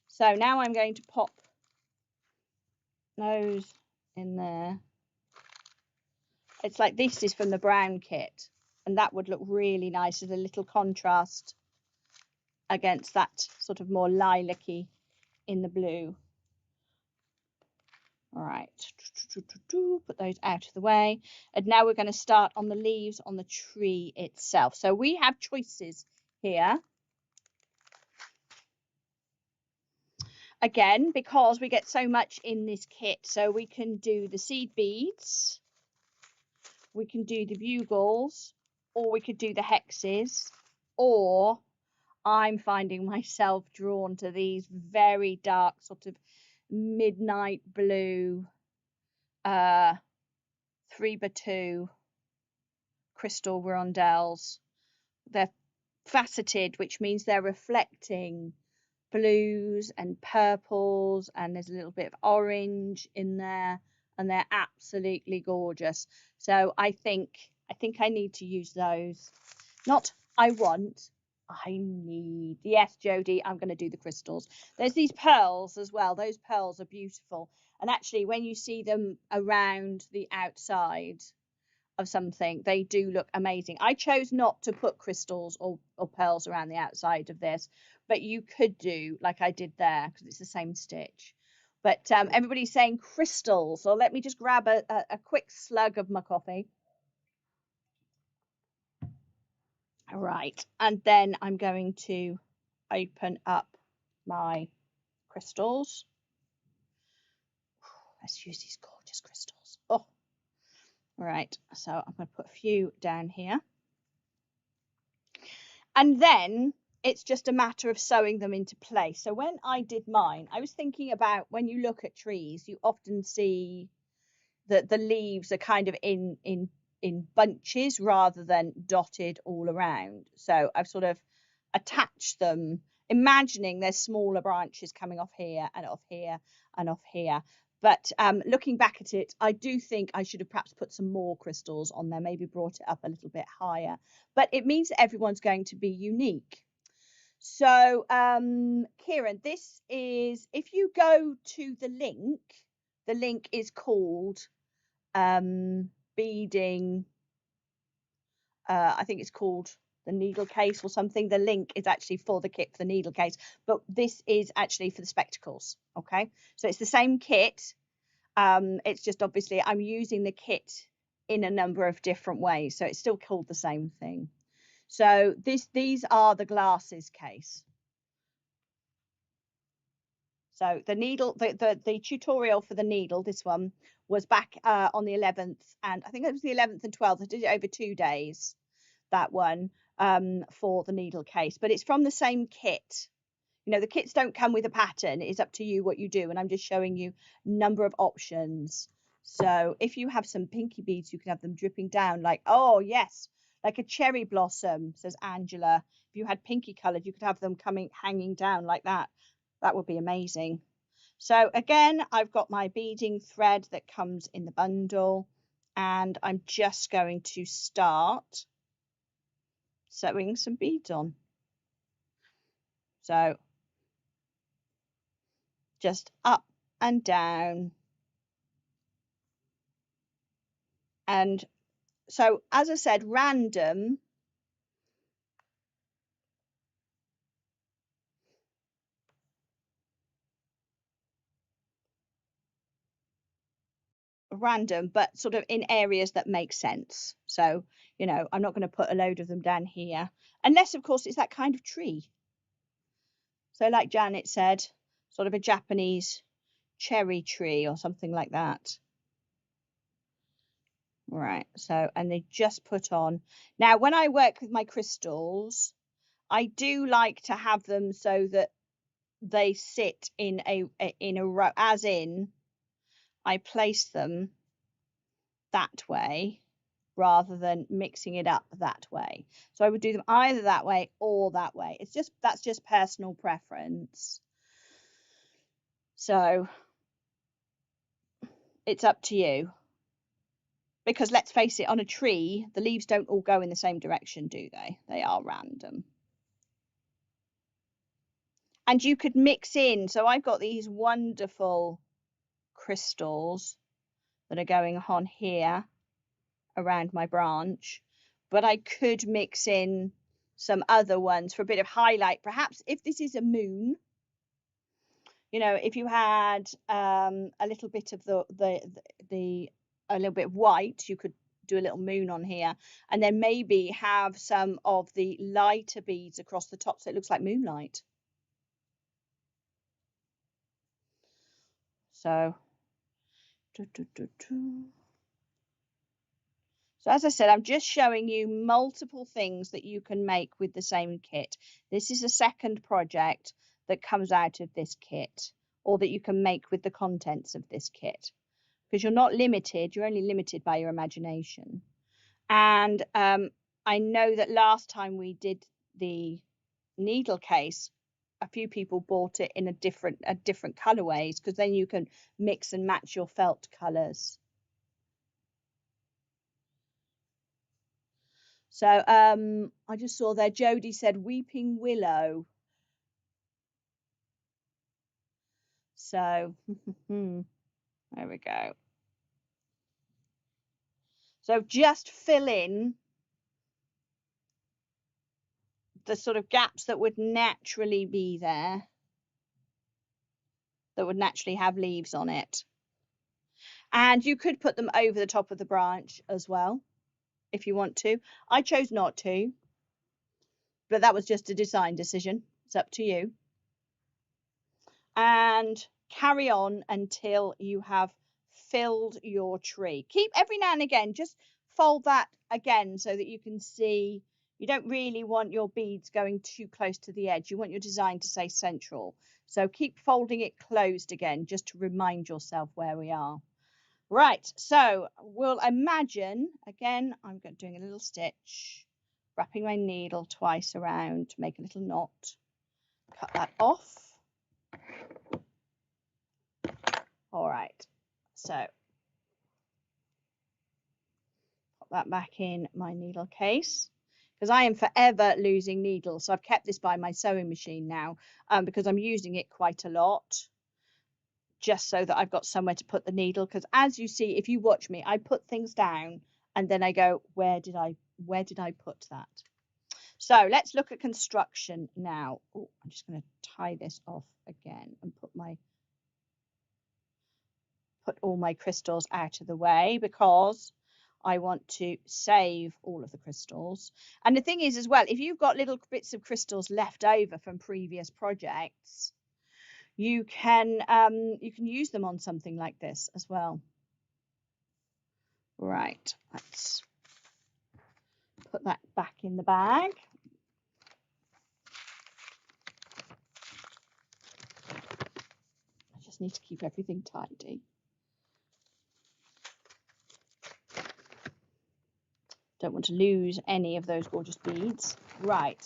So now I'm going to pop those in there. It's like this is from the brown kit, and that would look really nice as a little contrast against that sort of more lilac-y in the blue. All right, put those out of the way. And now we're going to start on the leaves on the tree itself. So we have choices here. Again, because we get so much in this kit, so we can do the seed beads, we can do the bugles, or we could do the hexes, or I'm finding myself drawn to these very dark sort of midnight blue 3x2 crystal rondelles. They're faceted, which means they're reflecting blues and purples, and there's a little bit of orange in there, and they're absolutely gorgeous. So I think I need to use those. Not I want, I need. Yes, Jodie, I'm going to do the crystals. There's these pearls as well. Those pearls are beautiful, and actually when you see them around the outside of something, they do look amazing. I chose not to put crystals or pearls around the outside of this, but you could do like I did there because it's the same stitch. But everybody's saying crystals, so let me just grab a quick slug of my coffee. All right, and then I'm going to open up my crystals. Let's use these gorgeous crystals. Oh, all right, so I'm going to put a few down here. And then it's just a matter of sewing them into place. So when I did mine, I was thinking about when you look at trees, you often see that the leaves are kind of in bunches rather than dotted all around. So I've sort of attached them, imagining there's smaller branches coming off here and off here and off here. But looking back at it, I do think I should have perhaps put some more crystals on there, maybe brought it up a little bit higher. But it means that everyone's going to be unique. So, Kieran, this is, if you go to the link is called beading, I think it's called the needle case or something. The link is actually for the kit for the needle case, but this is actually for the spectacles. Okay, so it's the same kit. It's just obviously I'm using the kit in a number of different ways, so it's still called the same thing. So these are the glasses case. So the needle, the tutorial for the needle, this one was back on the 11th, and I think it was the 11th and 12th. I did it over 2 days, that one, for the needle case, but it's from the same kit. You know, the kits don't come with a pattern. It's up to you what you do, and I'm just showing you a number of options. So if you have some pinky beads, you can have them dripping down like, oh yes, like a cherry blossom, says Angela. If you had pinky coloured, you could have them hanging down like that. That would be amazing. So again, I've got my beading thread that comes in the bundle, and I'm just going to start sewing some beads on. So just up and down. And so, as I said, random. Random, but sort of in areas that make sense. So, you know, I'm not going to put a load of them down here, unless, of course, it's that kind of tree. So, like Janet said, sort of a Japanese cherry tree or something like that. Right, so, and they just put on. Now, when I work with my crystals, I do like to have them so that they sit in a row, as in I place them that way rather than mixing it up that way. So I would do them either that way or that way. It's just, that's just personal preference. So it's up to you. Because let's face it, on a tree, the leaves don't all go in the same direction, do they? They are random. And you could mix in, so I've got these wonderful crystals that are going on here around my branch, but I could mix in some other ones for a bit of highlight. Perhaps if this is a moon, you know, if you had a little bit of a little bit of white, you could do a little moon on here, and then maybe have some of the lighter beads across the top so it looks like moonlight. So, so as I said, I'm just showing you multiple things that you can make with the same kit. This is a second project that comes out of this kit, or that you can make with the contents of this kit, because you're not limited, you're only limited by your imagination. And I know that last time we did the needle case, a few people bought it in a different colorways, because then you can mix and match your felt colors. So I just saw there, Jodie said weeping willow. So there we go. So just fill in the sort of gaps that would naturally be there, that would naturally have leaves on it. And you could put them over the top of the branch as well, if you want to. I chose not to, but that was just a design decision. It's up to you. And carry on until you have filled your tree. Keep every now and again, just fold that again so that you can see. You don't really want your beads going too close to the edge. You want your design to stay central. So keep folding it closed again, just to remind yourself where we are. Right, so we'll imagine, again, I'm doing a little stitch, wrapping my needle twice around to make a little knot. Cut that off. All right, so pop that back in my needle case, because I am forever losing needles. So I've kept this by my sewing machine now, because I'm using it quite a lot, just so that I've got somewhere to put the needle. Because as you see, if you watch me, I put things down and then I go, where did I put that? So let's look at construction now. Oh, I'm just going to tie this off again and put all my crystals out of the way, because I want to save all of the crystals. And the thing is as well, if you've got little bits of crystals left over from previous projects, you can use them on something like this as well. Right, let's put that back in the bag. I just need to keep everything tidy. Don't want to lose any of those gorgeous beads. Right,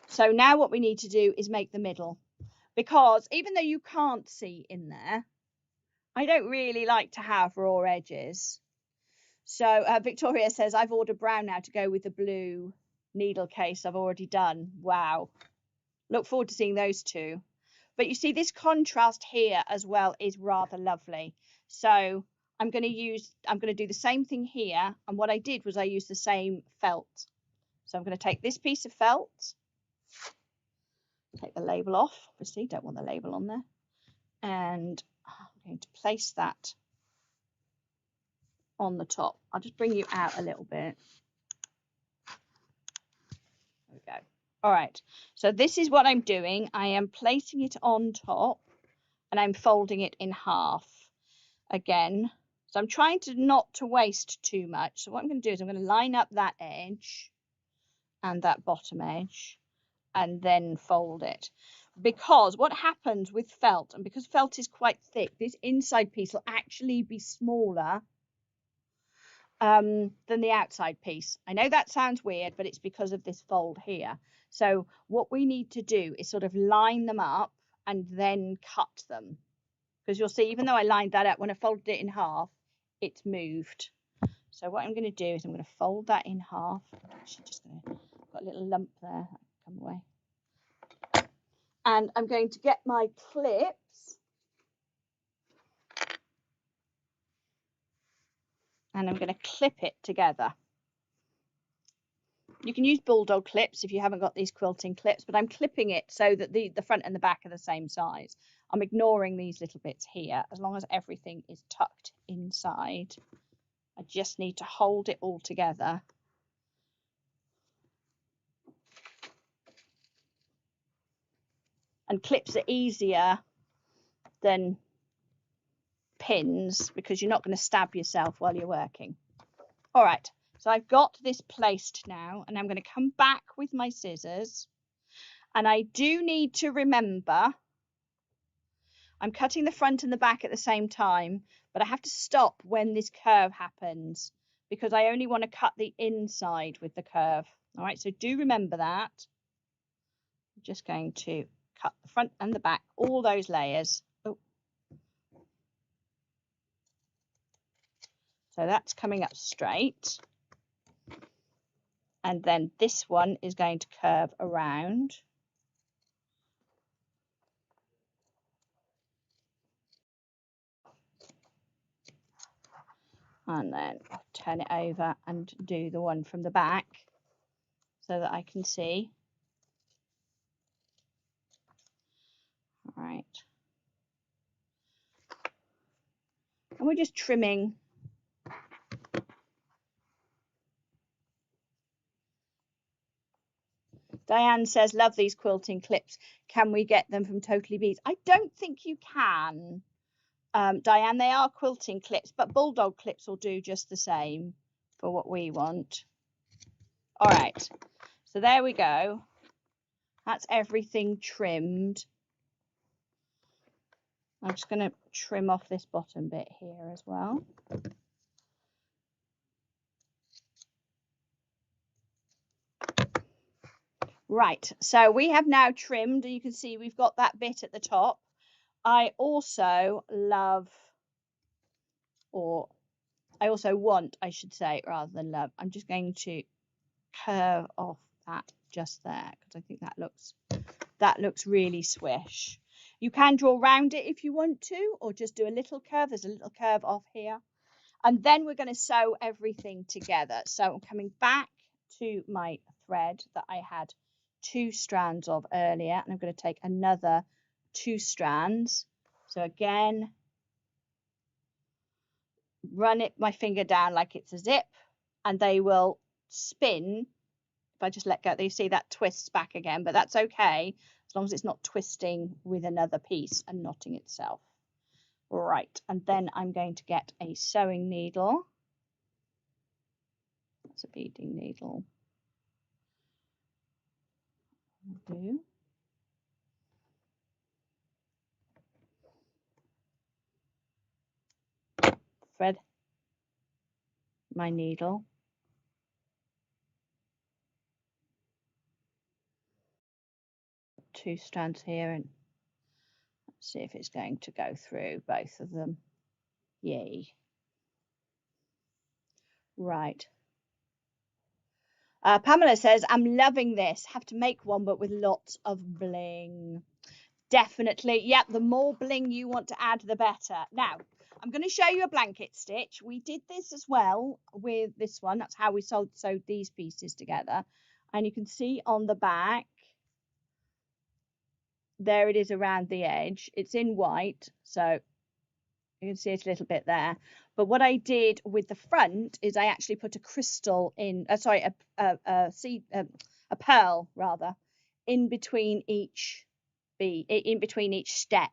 so now what we need to do is make the middle, because even though you can't see in there, I don't really like to have raw edges. So Victoria says, I've ordered brown now to go with the blue needle case I've already done. Wow, look forward to seeing those two. But you see, this contrast here as well is rather lovely. So I'm going to do the same thing here. And what I did was I used the same felt. So I'm going to take this piece of felt, take the label off, obviously don't want the label on there, and I'm going to place that on the top. I'll just bring you out a little bit. There we go. All right, so this is what I'm doing. I am placing it on top and I'm folding it in half again. So I'm trying not to waste too much. So what I'm going to do is I'm going to line up that edge and that bottom edge and then fold it. Because what happens with felt, and because felt is quite thick, this inside piece will actually be smaller than the outside piece. I know that sounds weird, but it's because of this fold here. So what we need to do is sort of line them up and then cut them. Because you'll see, even though I lined that up, when I folded it in half, it's moved. So what I'm going to do is I'm going to fold that in half. Actually, just going to, got a little lump there. Come away. And I'm going to get my clips. And I'm going to clip it together. You can use bulldog clips if you haven't got these quilting clips, but I'm clipping it so that the front and the back are the same size. I'm ignoring these little bits here, as long as everything is tucked inside. I just need to hold it all together. And clips are easier than pins because you're not going to stab yourself while you're working. All right, so I've got this placed now, and I'm going to come back with my scissors, and I do need to remember I'm cutting the front and the back at the same time, but I have to stop when this curve happens because I only want to cut the inside with the curve. All right, so do remember that. I'm just going to cut the front and the back, all those layers. Oh. So that's coming up straight. And then this one is going to curve around. And then I'll turn it over and do the one from the back so that I can see. All right. And we're just trimming. Diane says, love these quilting clips. Can we get them from Totallybeads? I don't think you can. Diane, they are quilting clips, but bulldog clips will do just the same for what we want. All right, so there we go. That's everything trimmed. I'm just going to trim off this bottom bit here as well. Right, so we have now trimmed. You can see we've got that bit at the top. I also love, or I also want, I should say, rather than love. I'm just going to curve off that just there because I think that looks really swish. You can draw around it if you want to, or just do a little curve. There's a little curve off here. And then we're going to sew everything together. So I'm coming back to my thread that I had 2 strands of earlier, and I'm going to take another 2 strands. So again, run my finger down like it's a zip, and they will spin. If I just let go, you see that twists back again, but that's okay as long as it's not twisting with another piece and knotting itself. Right, and then I'm going to get a sewing needle. That's a beading needle. Do. Thread my needle. Two strands here, and let's see if it's going to go through both of them. Yay. Right. Pamela says, I'm loving this. Have to make one, but with lots of bling. Definitely. Yep, the more bling you want to add, the better. Now, I'm going to show you a blanket stitch. We did this as well with this one. That's how we sewed these pieces together. And you can see on the back, there it is around the edge. It's in white, so you can see it a little bit there. But what I did with the front is I actually put a crystal in, a pearl rather, in between each step.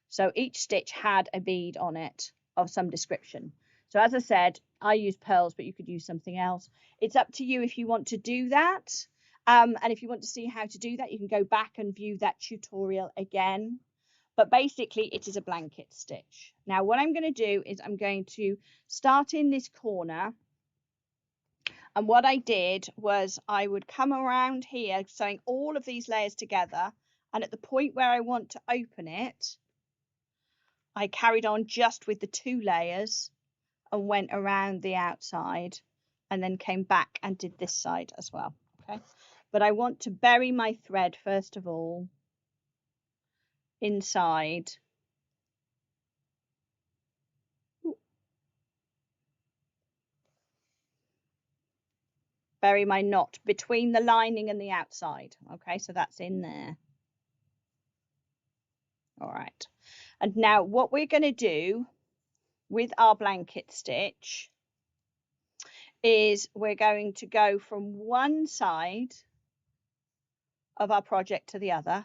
So each stitch had a bead on it of some description. So as I said, I use pearls, but you could use something else. It's up to you if you want to do that. And if you want to see how to do that, you can go back and view that tutorial again. But basically, it is a blanket stitch. Now, what I'm going to do is I'm going to start in this corner. And what I did was I would come around here, sewing all of these layers together. And at the point where I want to open it, I carried on just with the 2 layers and went around the outside and then came back and did this side as well. Okay, but I want to bury my thread first of all inside. Bury my knot between the lining and the outside. Okay, so that's in there. All right, and now what we're going to do with our blanket stitch is we're going to go from one side of our project to the other.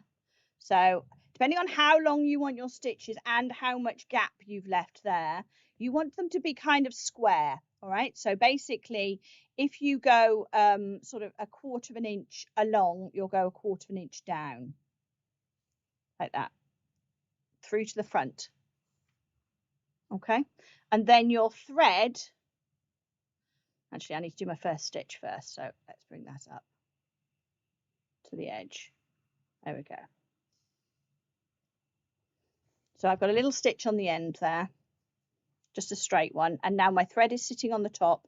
So depending on how long you want your stitches and how much gap you've left there, you want them to be kind of square. All right, so basically if you go sort of 1/4 of an inch along, you'll go 1/4 of an inch down like that through to the front. Okay, and then your thread, actually I need to do my first stitch first, so let's bring that up to the edge. There we go. So I've got a little stitch on the end there, just a straight one, and now my thread is sitting on the top,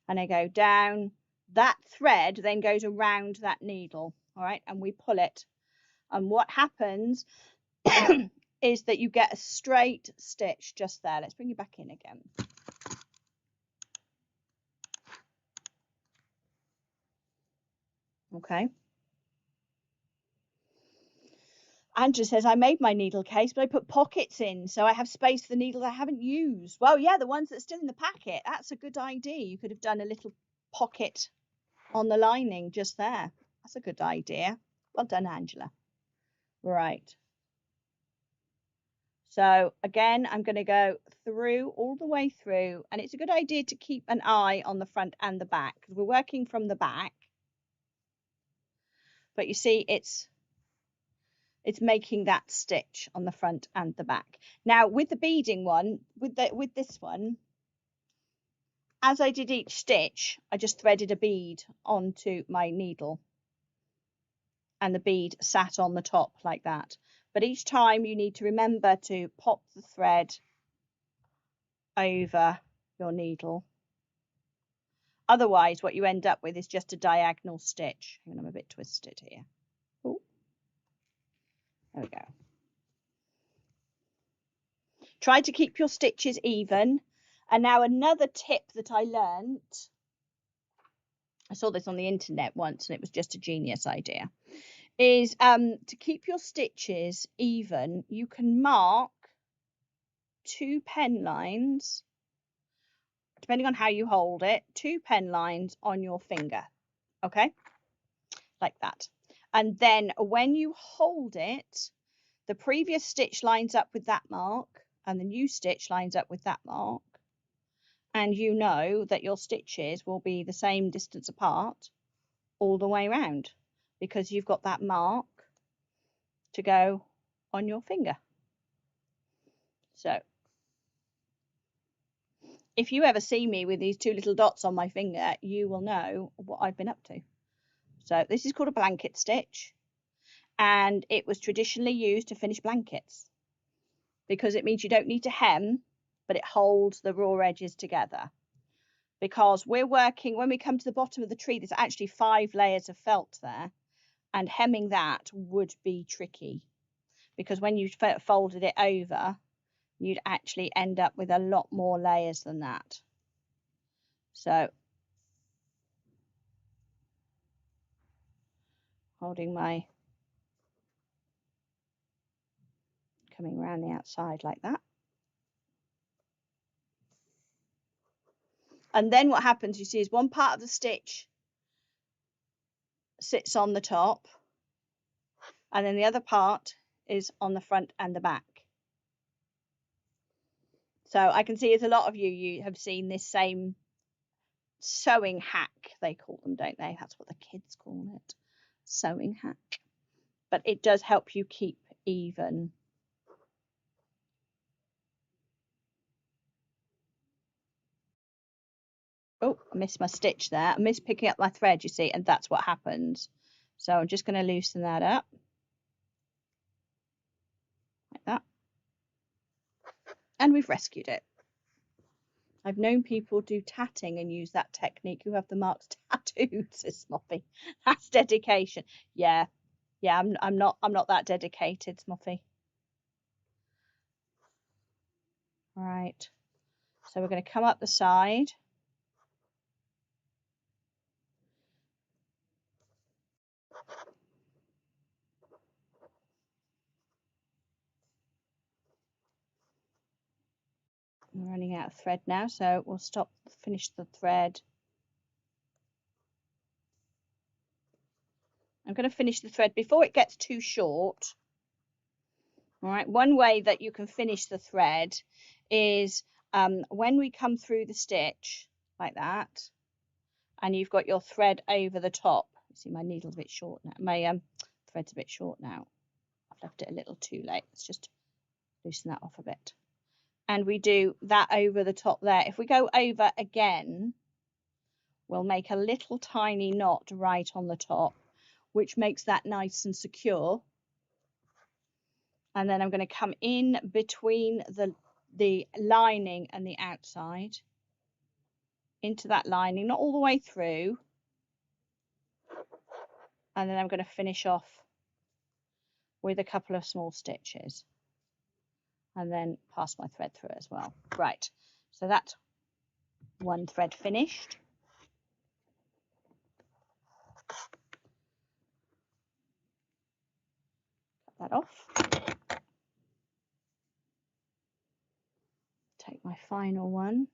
and I go down. That thread then goes around that needle, all right, and we pull it, and what happens is that you get a straight stitch just there. Let's bring you back in again. Okay. Andrew says, I made my needle case, but I put pockets in, so I have space for the needles I haven't used. Well, yeah, the ones that are still in the packet. That's a good idea. You could have done a little pocket on the lining just there. That's a good idea. Well done, Angela. Right. So again, I'm going to go through all the way through, and it's a good idea to keep an eye on the front and the back because we're working from the back. But you see, it's making that stitch on the front and the back. Now with the beading one, with this one, as I did each stitch, I just threaded a bead onto my needle, and the bead sat on the top like that. But each time you need to remember to pop the thread over your needle. Otherwise, what you end up with is just a diagonal stitch. Hang on, I'm a bit twisted here. Ooh. There we go. Try to keep your stitches even. And now another tip that I learnt, I saw this on the internet once and it was just a genius idea, is to keep your stitches even, you can mark 2 pen lines, depending on how you hold it, 2 pen lines on your finger, okay, like that. And then when you hold it, the previous stitch lines up with that mark and the new stitch lines up with that mark, and you know that your stitches will be the same distance apart all the way around because you've got that mark to go on your finger. So if you ever see me with these 2 little dots on my finger, you will know what I've been up to. So this is called a blanket stitch, and it was traditionally used to finish blankets because it means you don't need to hem, but it holds the raw edges together. Because we're working, when we come to the bottom of the tree, there's actually 5 layers of felt there, and hemming that would be tricky because when you folded it over, you'd actually end up with a lot more layers than that. So holding my, coming around the outside like that. And then what happens, you see, is one part of the stitch sits on the top, and then the other part is on the front and the back. So I can see as a lot of you have seen this same sewing hack, they call them, don't they? That's what the kids call it, sewing hack. But it does help you keep even. Oh, I missed my stitch there. I missed picking up my thread, you see, and that's what happens. So I'm just going to loosen that up like that. And we've rescued it. I've known people do tatting and use that technique who have the marks tattooed, says Smoffy. That's dedication. Yeah, I'm not that dedicated, Smoffy. Right. So we're going to come up the side. I'm running out of thread now, so we'll finish the thread. I'm going to finish the thread before it gets too short. All right, one way that you can finish the thread is when we come through the stitch like that, and you've got your thread over the top. You see my needle's a bit short now. My thread's a bit short now. I've left it a little too late. Let's just loosen that off a bit. And we do that over the top there. If we go over again, we'll make a little tiny knot right on the top, which makes that nice and secure. And then I'm going to come in between the lining and the outside into that lining, not all the way through. And then I'm going to finish off with a couple of small stitches and then pass my thread through as well. Right, so that's one thread finished. Cut that off. Take my final one.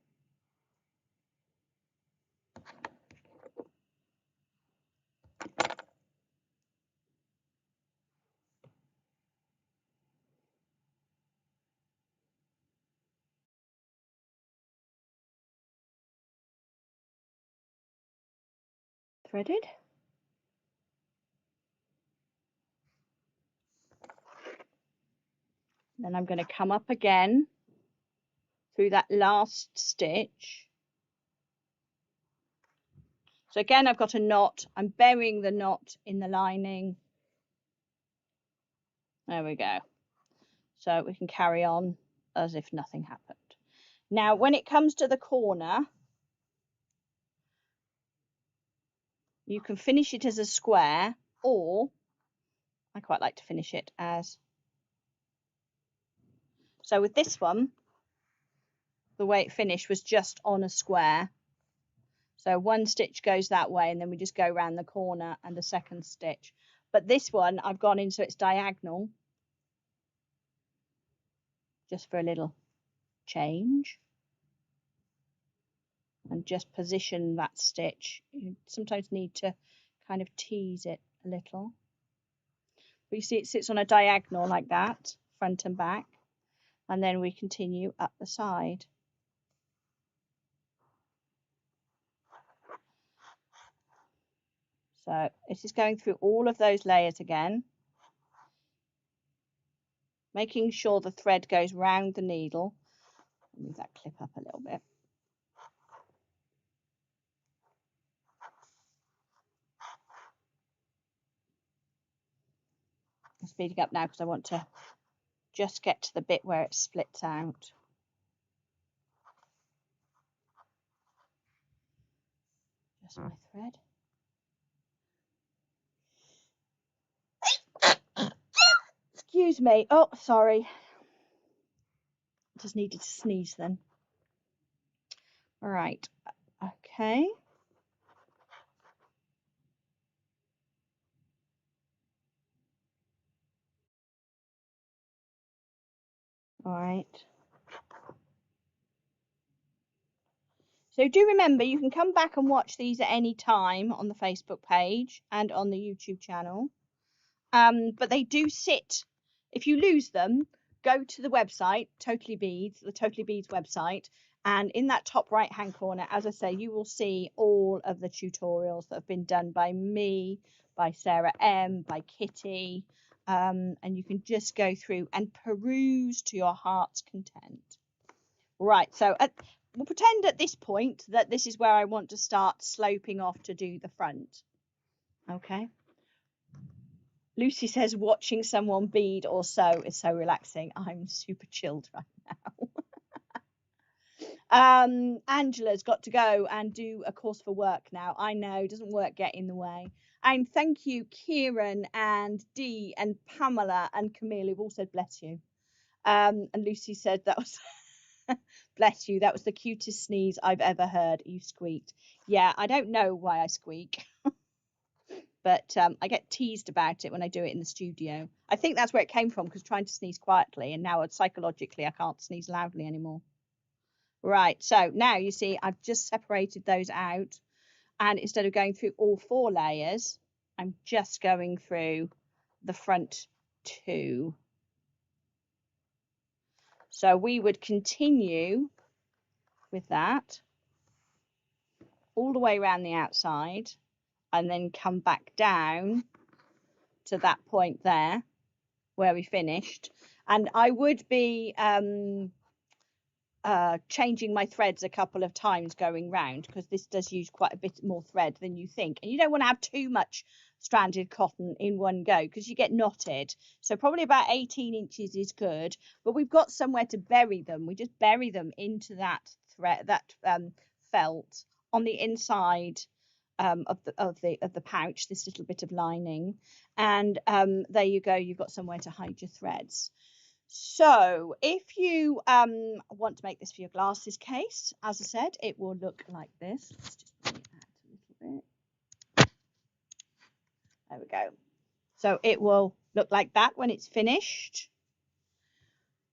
Threaded. Then I'm going to come up again through that last stitch. So again, I've got a knot. I'm burying the knot in the lining. There we go. So we can carry on as if nothing happened. Now, when it comes to the corner, you can finish it as a square, or I quite like to finish it as. So with this one, the way it finished was just on a square. So one stitch goes that way, and then we just go around the corner and the second stitch. But this one, I've gone in so it's diagonal, just for a little change. And just position that stitch. You sometimes need to kind of tease it a little. But you see it sits on a diagonal like that, front and back. And then we continue up the side. So this is going through all of those layers again, making sure the thread goes round the needle. Move that clip up a little bit. I'm speeding up now because I want to just get to the bit where it splits out. Just my thread. Excuse me. Oh, sorry. Just needed to sneeze then. All right. Okay. All right. So do remember, you can come back and watch these at any time on the Facebook page and on the YouTube channel. But they do sit. If you lose them, go to the website, Totallybeads, the Totallybeads website, and in that top right hand corner, as I say, you will see all of the tutorials that have been done by me, by Sarah M, by Kitty, and you can just go through and peruse to your heart's content. Right, so we'll pretend at this point that this is where I want to start sloping off to do the front. Okay. Lucy says watching someone bead or sew is so relaxing. I'm super chilled right now. Angela's got to go and do a course for work now. I know, doesn't work get in the way. And thank you, Kieran and Dee and Pamela and Camille, who've all said bless you. And Lucy said that was bless you, that was the cutest sneeze I've ever heard. You squeaked. Yeah, I don't know why I squeak. But I get teased about it when I do it in the studio. I think that's where it came from, because trying to sneeze quietly, and now psychologically I can't sneeze loudly anymore. Right, so now you see I've just separated those out, and instead of going through all 4 layers, I'm just going through the front 2. So we would continue with that all the way around the outside and then come back down to that point there where we finished. And I would be changing my threads a couple of times going round, because this does use quite a bit more thread than you think, and you don't want to have too much stranded cotton in one go because you get knotted. So probably about 18 inches is good, but we've got somewhere to bury them. We just bury them into that thread, that felt on the inside of the pouch, this little bit of lining, and there you go, you've got somewhere to hide your threads. So if you want to make this for your glasses case, as I said, it will look like this. Let's just bring it out a little bit. There we go. So it will look like that when it's finished.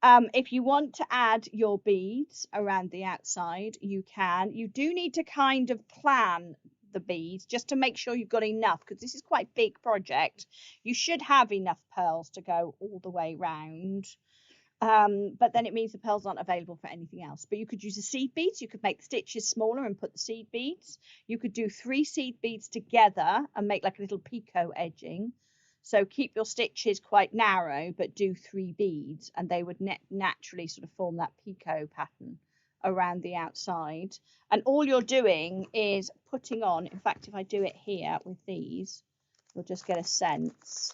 If you want to add your beads around the outside, you can. You do need to kind of plan the beads just to make sure you've got enough, because this is quite a big project. You should have enough pearls to go all the way round. But then it means the pearls aren't available for anything else. But you could use the seed beads. You could make the stitches smaller and put the seed beads. You could do 3 seed beads together and make like a little picot edging. So keep your stitches quite narrow, but do 3 beads, and they would naturally sort of form that picot pattern around the outside. And all you're doing is putting on, in fact, if I do it here with these, you'll just get a sense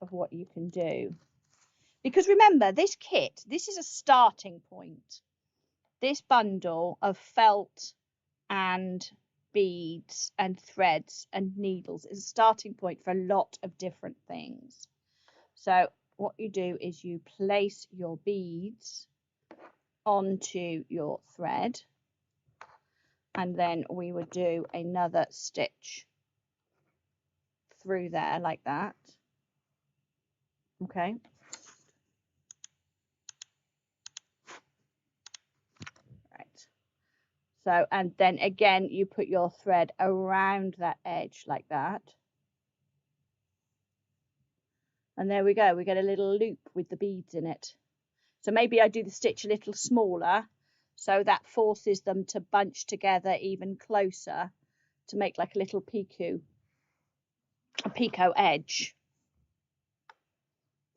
of what you can do. Because remember, this kit, this is a starting point. This bundle of felt and beads and threads and needles is a starting point for a lot of different things. So what you do is you place your beads onto your thread, and then we would do another stitch through there like that. Okay. So, and then again, you put your thread around that edge like that. And there we go, we get a little loop with the beads in it. So maybe I do the stitch a little smaller, so that forces them to bunch together even closer to make like a little picot edge.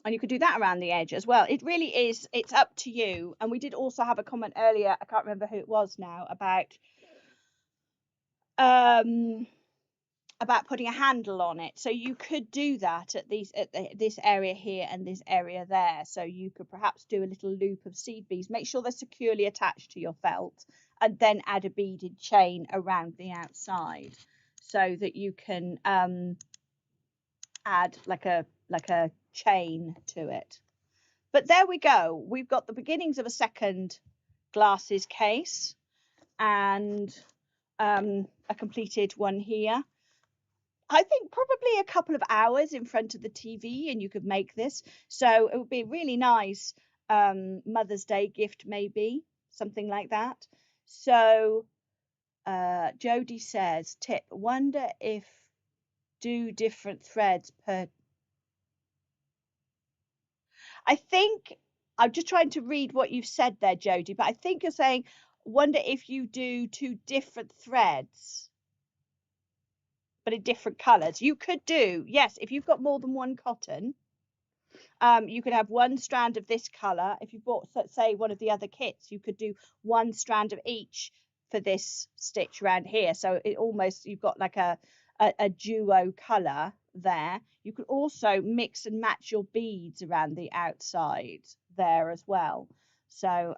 And you could do that around the edge as well. It really is, it's up to you. And we did also have a comment earlier, I can't remember who it was now, about putting a handle on it. So you could do that at this area here and this area there. So you could perhaps do a little loop of seed beads, make sure they're securely attached to your felt, and then add a beaded chain around the outside so that you can add like a chain to it. But there we go, we've got the beginnings of a second glasses case and a completed one here. I think probably a couple of hours in front of the TV and you could make this. So it would be a really nice Mother's Day gift, maybe something like that. So Jodie says, tip, wonder if do different threads per. I think I'm just trying to read what you've said there, Jodie, but I think you're saying wonder if you do 2 different threads but in different colours. You could do, yes, if you've got more than one cotton, you could have 1 strand of this colour. If you bought, say, one of the other kits, you could do 1 strand of each for this stitch around here. So it almost, you've got like a duo colour there. You could also mix and match your beads around the outside there as well. So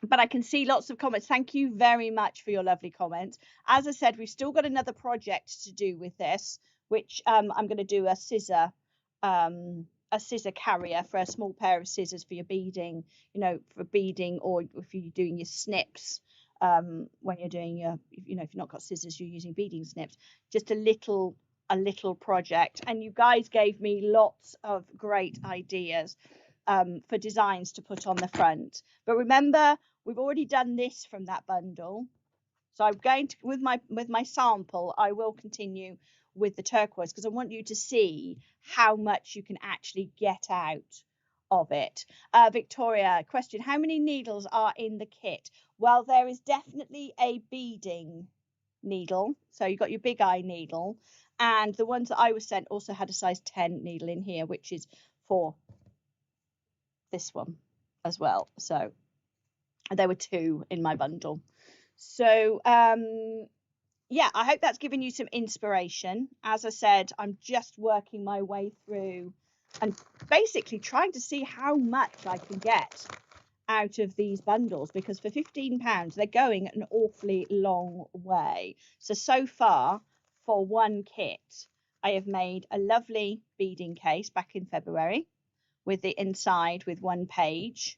but I can see lots of comments. Thank you very much for your lovely comments. As I said, we've still got another project to do with this, which I'm going to do a scissor carrier for a small pair of scissors for your beading, you know, for beading, or if you're doing your snips, when you're doing your, you know, if you've not got scissors, you're using beading snips. Just a little project. And you guys gave me lots of great ideas for designs to put on the front. But remember, we've already done this from that bundle. So I'm going to, with my sample, I will continue with the turquoise because I want you to see how much you can actually get out of it. Victoria, question, how many needles are in the kit? Well, there is definitely a beading needle. So you've got your big eye needle, and the ones that I was sent also had a size 10 needle in here, which is for this one as well. So there were 2 in my bundle. So yeah, I hope that's given you some inspiration. As I said, I'm just working my way through and basically trying to see how much I can get out of these bundles, because for £15 they're going an awfully long way. So far, for one kit, I have made a lovely beading case back in February with the inside with 1 page.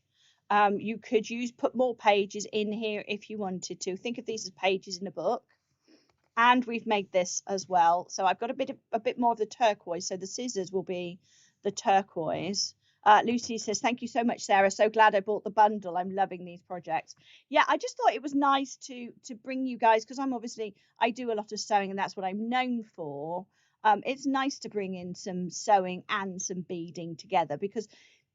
You could put more pages in here if you wanted to. Think of these as pages in a book. And we've made this as well. So I've got a bit more of the turquoise. So the scissors will be the turquoise. Lucy says, thank you so much, Sarah. So glad I bought the bundle. I'm loving these projects. Yeah, I just thought it was nice to bring you guys, because I do a lot of sewing and that's what I'm known for. It's nice to bring in some sewing and some beading together, because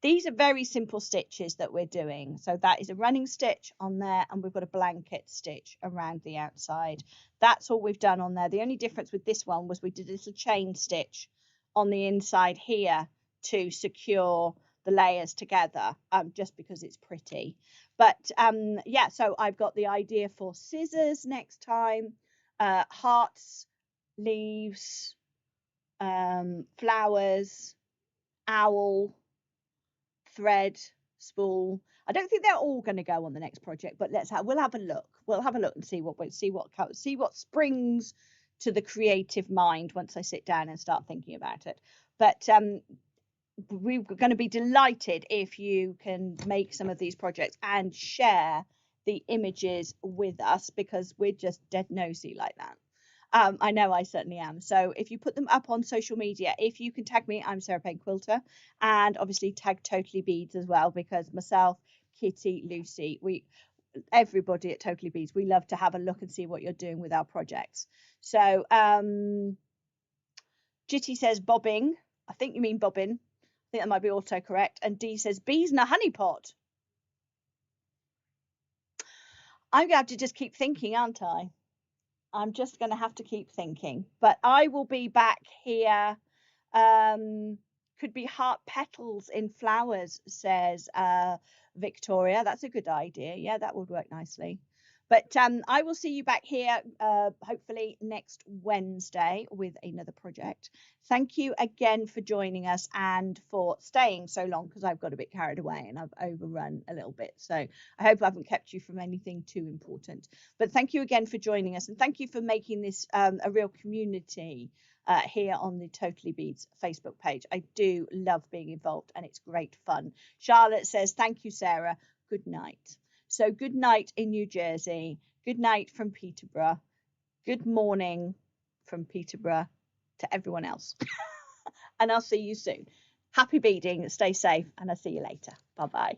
these are very simple stitches that we're doing. So that is a running stitch on there, and we've got a blanket stitch around the outside. That's all we've done on there. The only difference with this one was we did a little chain stitch on the inside here to secure the layers together, just because it's pretty. But yeah, so I've got the idea for scissors next time, hearts, leaves, flowers, owl, thread, spool. I don't think they're all going to go on the next project, but we'll have a look. We'll have a look and see what springs to the creative mind once I sit down and start thinking about it. But we're going to be delighted if you can make some of these projects and share the images with us, because we're just dead nosy like that. I know I certainly am. So if you put them up on social media, if you can tag me, I'm Sarah Payne Quilter, and obviously tag Totally Beads as well, because myself, Kitty, Lucy, everybody at Totally Beads, we love to have a look and see what you're doing with our projects. So Jitty says bobbing. I think you mean bobbin. I think that might be autocorrect. And Dee says bees in a honey pot. I'm going to have to just keep thinking, aren't I? I'm just going to have to keep thinking. But I will be back here. Could be heart petals in flowers, says Victoria. That's a good idea. Yeah, that would work nicely. But I will see you back here hopefully next Wednesday with another project. Thank you again for joining us and for staying so long, because I've got a bit carried away and I've overrun a little bit. So I hope I haven't kept you from anything too important. But thank you again for joining us, and thank you for making this a real community here on the Totally Beads Facebook page. I do love being involved and it's great fun. Charlotte says, thank you, Sarah. Good night. So good night in New Jersey. Good night from Peterborough. Good morning from Peterborough to everyone else. And I'll see you soon. Happy beading. Stay safe. And I'll see you later. Bye-bye.